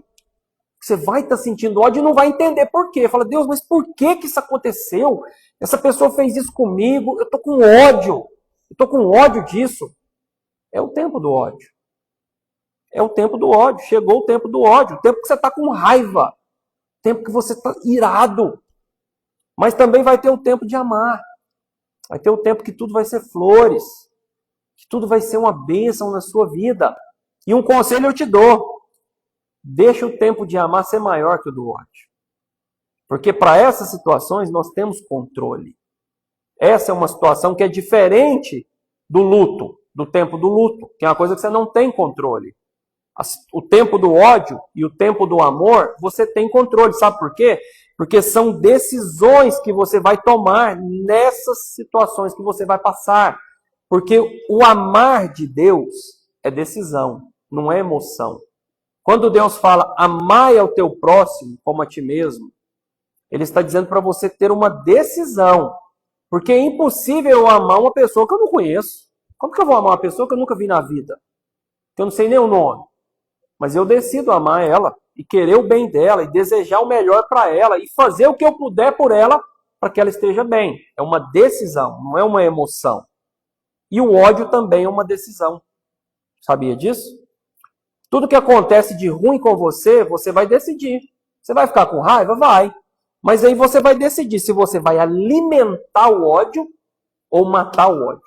Que você vai estar sentindo ódio e não vai entender por quê. Fala, Deus, mas por que isso aconteceu? Essa pessoa fez isso comigo. Eu estou com ódio. Eu estou com ódio disso. É o tempo do ódio. É o tempo do ódio. Chegou o tempo do ódio. O tempo que você está com raiva. O tempo que você está irado. Mas também vai ter o tempo de amar. Vai ter o tempo que tudo vai ser flores. Que tudo vai ser uma bênção na sua vida. E um conselho eu te dou. Deixa o tempo de amar ser maior que o do ódio. Porque para essas situações nós temos controle. Essa é uma situação que é diferente do luto. Do tempo do luto, que é uma coisa que você não tem controle. O tempo do ódio e o tempo do amor, você tem controle. Sabe por quê? Porque são decisões que você vai tomar nessas situações que você vai passar. Porque o amar de Deus é decisão, não é emoção. Quando Deus fala, amai ao teu próximo como a ti mesmo, Ele está dizendo para você ter uma decisão. Porque é impossível eu amar uma pessoa que eu não conheço. Como que eu vou amar uma pessoa que eu nunca vi na vida? Que eu não sei nem o nome. Mas eu decido amar ela e querer o bem dela e desejar o melhor para ela e fazer o que eu puder por ela para que ela esteja bem. É uma decisão, não é uma emoção. E o ódio também é uma decisão. Sabia disso? Tudo que acontece de ruim com você, você vai decidir. Você vai ficar com raiva? Vai. Mas aí você vai decidir se você vai alimentar o ódio ou matar o ódio.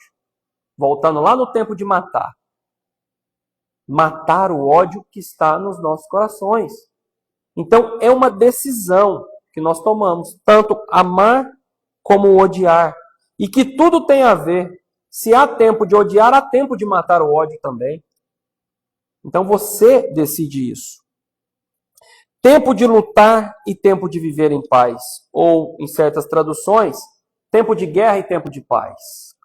Voltando lá no tempo de matar. Matar o ódio que está nos nossos corações. Então, é uma decisão que nós tomamos. Tanto amar como odiar. E que tudo tem a ver. Se há tempo de odiar, há tempo de matar o ódio também. Então, você decide isso. Tempo de lutar e tempo de viver em paz. Ou, em certas traduções, tempo de guerra e tempo de paz.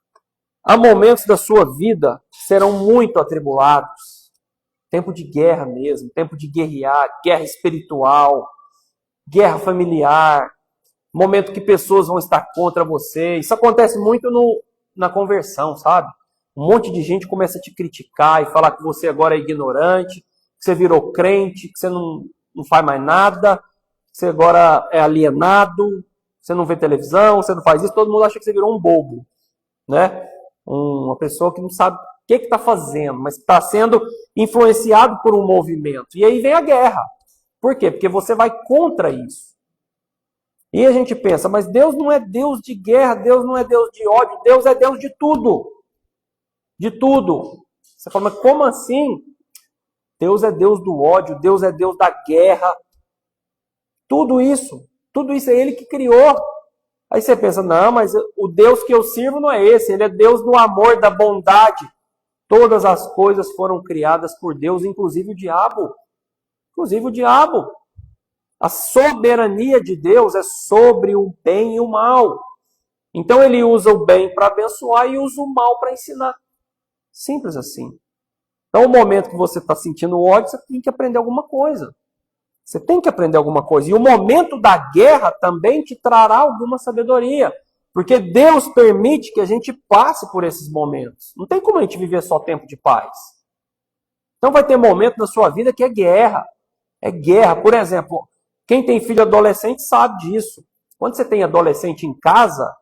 Há momentos da sua vida que serão muito atribulados. Tempo de guerra mesmo, tempo de guerrear, guerra espiritual, guerra familiar, momento que pessoas vão estar contra você. Isso acontece muito na conversão, sabe? Um monte de gente começa a te criticar e falar que você agora é ignorante, que você virou crente, que você não faz mais nada, que você agora é alienado, você não vê televisão, você não faz isso, todo mundo acha que você virou um bobo, né? Uma pessoa que não sabe o que está fazendo, mas está sendo influenciado por um movimento. E aí vem a guerra. Por quê? Porque você vai contra isso. E a gente pensa, mas Deus não é Deus de guerra, Deus não é Deus de ódio, Deus é Deus de tudo. De tudo. Você fala, mas como assim? Deus é Deus do ódio, Deus é Deus da guerra. Tudo isso é Ele que criou. Aí você pensa, não, mas o Deus que eu sirvo não é esse, Ele é Deus do amor, da bondade. Todas as coisas foram criadas por Deus, inclusive o diabo. Inclusive o diabo. A soberania de Deus é sobre o bem e o mal. Então Ele usa o bem para abençoar e usa o mal para ensinar. Simples assim. Então, o momento que você está sentindo ódio, você tem que aprender alguma coisa. Você tem que aprender alguma coisa. E o momento da guerra também te trará alguma sabedoria. Porque Deus permite que a gente passe por esses momentos. Não tem como a gente viver só tempo de paz. Então vai ter momento na sua vida que é guerra. É guerra. Por exemplo, quem tem filho adolescente sabe disso. Quando você tem adolescente em casa,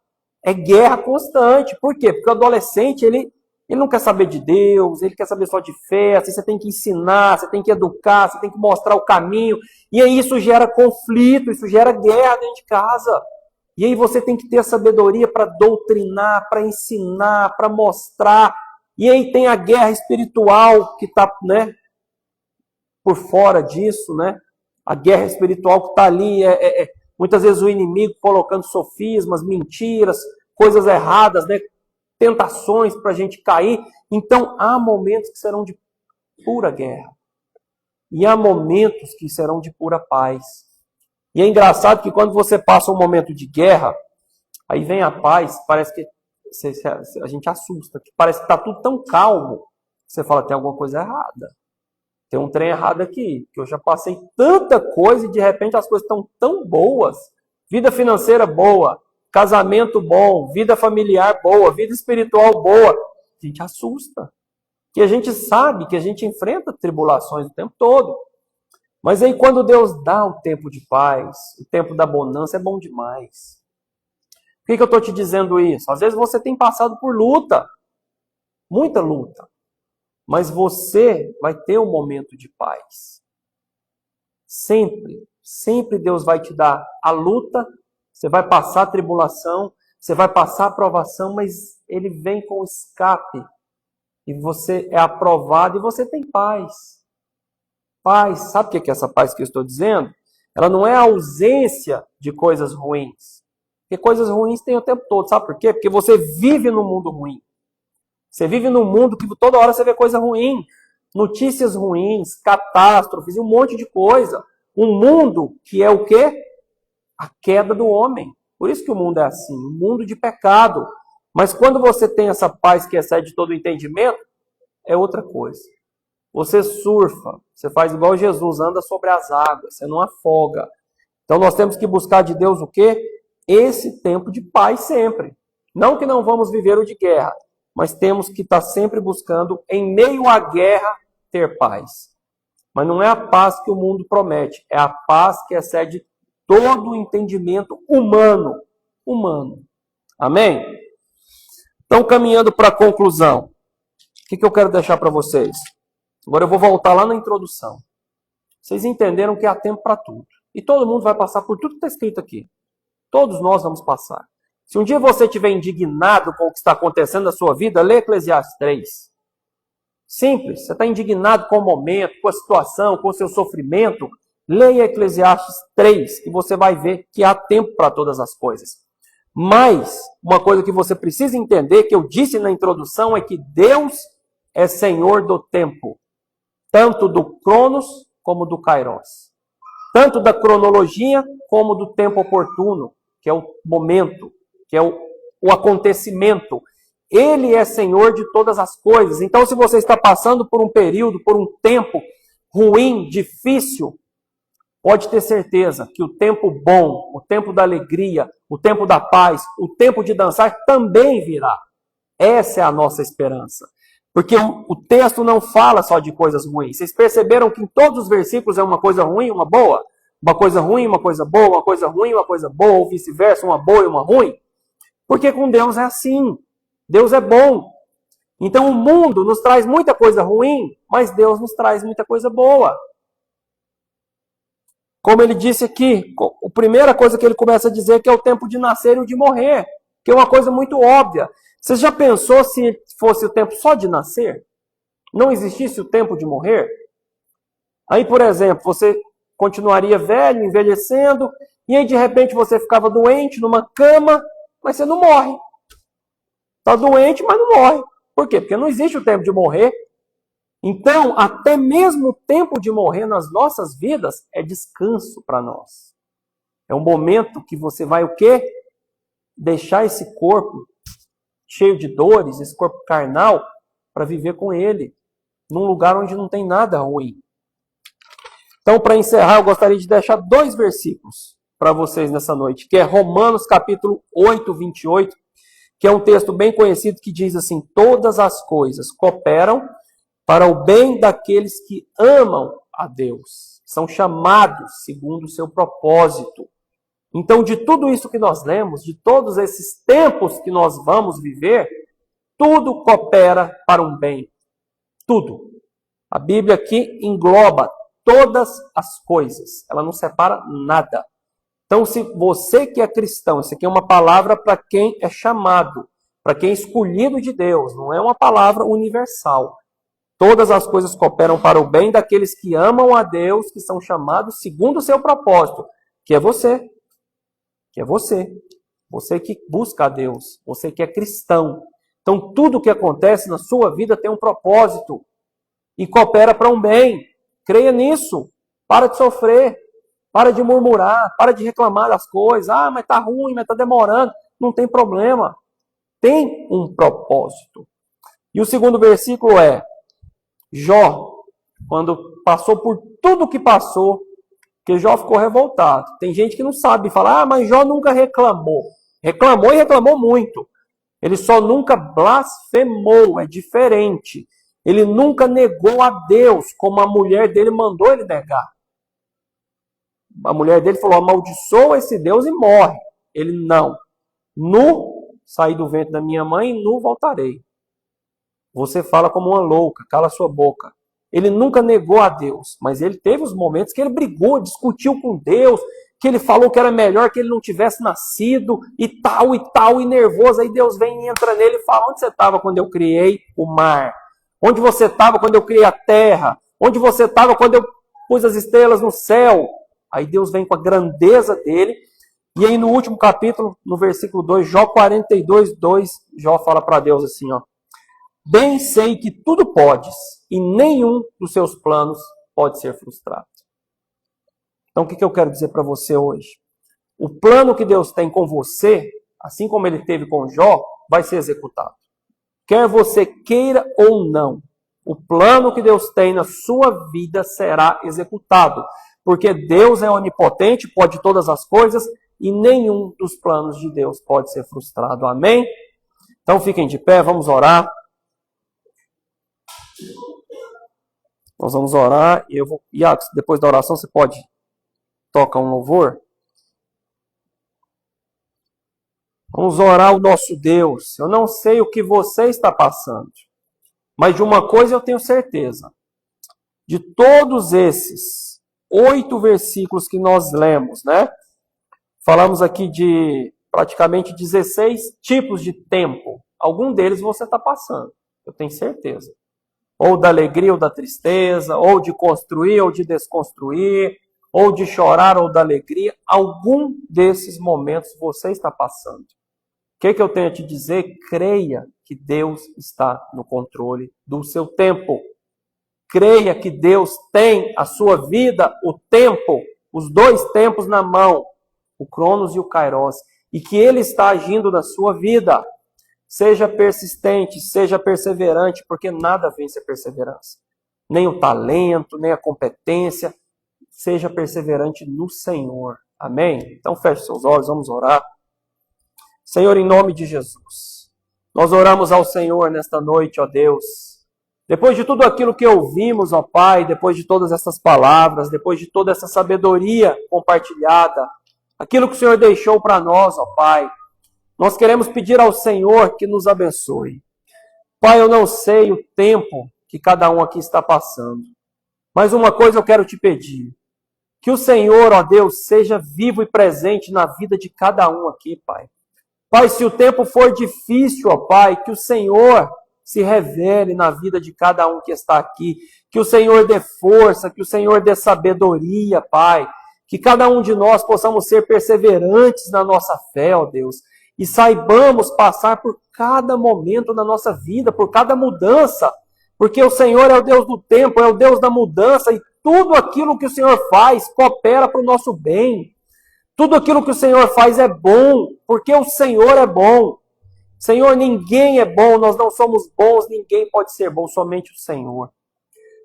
é guerra constante. Por quê? Porque o adolescente, ele não quer saber de Deus, ele quer saber só de festa, você tem que ensinar, você tem que educar, você tem que mostrar o caminho. E aí isso gera conflito, isso gera guerra dentro de casa. E aí você tem que ter a sabedoria para doutrinar, para ensinar, para mostrar. E aí tem a guerra espiritual que está, né, por fora disso, né? A guerra espiritual que está ali, muitas vezes o inimigo colocando sofismas, mentiras, coisas erradas, né? Tentações para a gente cair. Então há momentos que serão de pura guerra. E há momentos que serão de pura paz. E é engraçado que quando você passa um momento de guerra, aí vem a paz, parece que a gente assusta, que parece que está tudo tão calmo, você fala, tem alguma coisa errada. Tem um trem errado aqui, que eu já passei tanta coisa e de repente as coisas estão tão boas. Vida financeira boa, casamento bom, vida familiar boa, vida espiritual boa. A gente assusta. Que a gente sabe que a gente enfrenta tribulações o tempo todo. Mas aí quando Deus dá um tempo de paz, o tempo da bonança, é bom demais. Por que eu estou te dizendo isso? Às vezes você tem passado por luta, muita luta. Mas você vai ter um momento de paz. Sempre, sempre Deus vai te dar a luta, você vai passar a tribulação, você vai passar a provação, mas Ele vem com escape. E você é aprovado e você tem paz. Paz, sabe o que é essa paz que eu estou dizendo? Ela não é a ausência de coisas ruins. Porque coisas ruins tem o tempo todo, sabe por quê? Porque você vive num mundo ruim. Você vive num mundo que toda hora você vê coisa ruim. Notícias ruins, catástrofes e um monte de coisa. Um mundo que é o quê? A queda do homem. Por isso que o mundo é assim, um mundo de pecado. Mas quando você tem essa paz que excede todo o entendimento, é outra coisa. Você surfa, você faz igual Jesus, anda sobre as águas, você não afoga. Então nós temos que buscar de Deus o quê? Esse tempo de paz sempre. Não que não vamos viver o de guerra, mas temos que estar sempre buscando, em meio à guerra, ter paz. Mas não é a paz que o mundo promete, é a paz que excede todo o entendimento humano. Amém? Então, caminhando para a conclusão, o que eu quero deixar para vocês? Agora eu vou voltar lá na introdução. Vocês entenderam que há tempo para tudo. E todo mundo vai passar por tudo que está escrito aqui. Todos nós vamos passar. Se um dia você estiver indignado com o que está acontecendo na sua vida, lê Eclesiastes 3. Simples, você está indignado com o momento, com a situação, com o seu sofrimento, leia Eclesiastes 3, que você vai ver que há tempo para todas as coisas. Mas, uma coisa que você precisa entender, que eu disse na introdução, é que Deus é Senhor do tempo, tanto do Cronos como do Kairos. Tanto da cronologia como do tempo oportuno, que é o momento, que é o acontecimento. Ele é Senhor de todas as coisas. Então, se você está passando por um período, por um tempo ruim, difícil, pode ter certeza que o tempo bom, o tempo da alegria, o tempo da paz, o tempo de dançar também virá. Essa é a nossa esperança. Porque o texto não fala só de coisas ruins. Vocês perceberam que em todos os versículos é uma coisa ruim, uma boa? Uma coisa ruim, uma coisa boa, uma coisa ruim, uma coisa boa, ou vice-versa, uma boa e uma ruim? Porque com Deus é assim. Deus é bom. Então o mundo nos traz muita coisa ruim, mas Deus nos traz muita coisa boa. Como ele disse aqui, a primeira coisa que ele começa a dizer é que é o tempo de nascer e o de morrer, que é uma coisa muito óbvia. Você já pensou se fosse o tempo só de nascer? Não existisse o tempo de morrer? Aí, por exemplo, você continuaria velho, envelhecendo, e aí de repente você ficava doente numa cama, mas você não morre. Está doente, mas não morre. Por quê? Porque não existe o tempo de morrer. Então, até mesmo o tempo de morrer nas nossas vidas é descanso para nós. É um momento que você vai o quê? Deixar esse corpo cheio de dores, esse corpo carnal, para viver com ele, num lugar onde não tem nada ruim. Então, para encerrar, eu gostaria de deixar 2 versículos para vocês nessa noite, que é Romanos capítulo 8, 28, que é um texto bem conhecido que diz assim: todas as coisas cooperam para o bem daqueles que amam a Deus, são chamados segundo o seu propósito. Então, de tudo isso que nós lemos, de todos esses tempos que nós vamos viver, tudo coopera para um bem. Tudo. A Bíblia aqui engloba todas as coisas. Ela não separa nada. Então, se você que é cristão, isso aqui é uma palavra para quem é chamado, para quem é escolhido de Deus, não é uma palavra universal. Todas as coisas cooperam para o bem daqueles que amam a Deus, que são chamados segundo o seu propósito, que é você. Que é você. Você que busca a Deus. Você que é cristão. Então, tudo que acontece na sua vida tem um propósito. E coopera para um bem. Creia nisso. Para de sofrer. Para de murmurar. Para de reclamar das coisas. Ah, mas está ruim, mas está demorando. Não tem problema. Tem um propósito. E o segundo versículo é: Jó, quando passou por tudo que passou, que Jó ficou revoltado. Tem gente que não sabe falar, mas Jó nunca reclamou. Reclamou e reclamou muito. Ele só nunca blasfemou, é diferente. Ele nunca negou a Deus, como a mulher dele mandou ele negar. A mulher dele falou: amaldiçoa esse Deus e morre. Ele não. Nu saí do ventre da minha mãe e nu voltarei. Você fala como uma louca, cala sua boca. Ele nunca negou a Deus, mas ele teve os momentos que ele brigou, discutiu com Deus, que ele falou que era melhor que ele não tivesse nascido, e tal, e nervoso. Aí Deus vem e entra nele e fala: onde você estava quando eu criei o mar? Onde você estava quando eu criei a terra? Onde você estava quando eu pus as estrelas no céu? Aí Deus vem com a grandeza dele, e aí no último capítulo, no versículo 2, Jó 42, 2, Jó fala para Deus assim, ó: bem sei que tudo podes, e nenhum dos seus planos pode ser frustrado. Então, o que eu quero dizer para você hoje? O plano que Deus tem com você, assim como ele teve com Jó, vai ser executado. Quer você queira ou não, o plano que Deus tem na sua vida será executado. Porque Deus é onipotente, pode todas as coisas, e nenhum dos planos de Deus pode ser frustrado. Amém? Então, fiquem de pé, vamos orar. Nós vamos orar e depois da oração você pode tocar um louvor. Vamos orar ao nosso Deus. Eu não sei o que você está passando, mas de uma coisa eu tenho certeza. De todos esses 8 versículos que nós lemos, né? Falamos aqui de praticamente 16 tipos de tempo. Algum deles você está passando, eu tenho certeza. Ou da alegria ou da tristeza, ou de construir ou de desconstruir, ou de chorar ou da alegria. Algum desses momentos você está passando. O que eu tenho a te dizer? Creia que Deus está no controle do seu tempo. Creia que Deus tem a sua vida, o tempo, os dois tempos na mão, o Cronos e o Kairos, e que Ele está agindo na sua vida. Seja persistente, seja perseverante, porque nada vence a perseverança. Nem o talento, nem a competência. Seja perseverante no Senhor. Amém? Então feche seus olhos, vamos orar. Senhor, em nome de Jesus, nós oramos ao Senhor nesta noite, ó Deus. Depois de tudo aquilo que ouvimos, ó Pai, depois de todas essas palavras, depois de toda essa sabedoria compartilhada, aquilo que o Senhor deixou para nós, ó Pai, nós queremos pedir ao Senhor que nos abençoe. Pai, eu não sei o tempo que cada um aqui está passando, mas uma coisa eu quero te pedir, que o Senhor, ó Deus, seja vivo e presente na vida de cada um aqui, Pai. Pai, se o tempo for difícil, ó Pai, que o Senhor se revele na vida de cada um que está aqui, que o Senhor dê força, que o Senhor dê sabedoria, Pai, que cada um de nós possamos ser perseverantes na nossa fé, ó Deus, e saibamos passar por cada momento da nossa vida, por cada mudança, porque o Senhor é o Deus do tempo, é o Deus da mudança, e tudo aquilo que o Senhor faz coopera para o nosso bem. Tudo aquilo que o Senhor faz é bom, porque o Senhor é bom. Senhor, ninguém é bom, nós não somos bons, ninguém pode ser bom, somente o Senhor.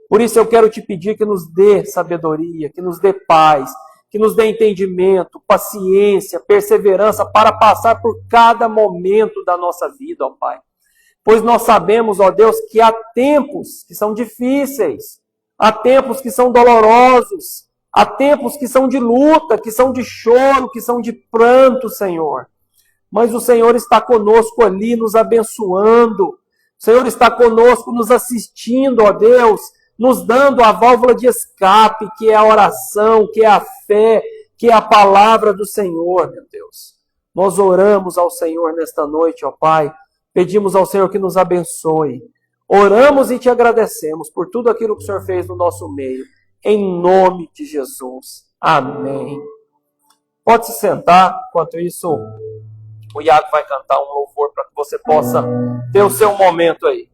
Por isso eu quero te pedir que nos dê sabedoria, que nos dê paz, que nos dê entendimento, paciência, perseverança para passar por cada momento da nossa vida, ó Pai. Pois nós sabemos, ó Deus, que há tempos que são difíceis, há tempos que são dolorosos, há tempos que são de luta, que são de choro, que são de pranto, Senhor. Mas o Senhor está conosco ali, nos abençoando. O Senhor está conosco, nos assistindo, ó Deus, nos dando a válvula de escape, que é a oração, que é a fé, que é a palavra do Senhor, meu Deus. Nós oramos ao Senhor nesta noite, ó Pai. Pedimos ao Senhor que nos abençoe. Oramos e te agradecemos por tudo aquilo que o Senhor fez no nosso meio. Em nome de Jesus. Amém. Pode se sentar. Enquanto isso, o Iago vai cantar um louvor para que você possa ter o seu momento aí.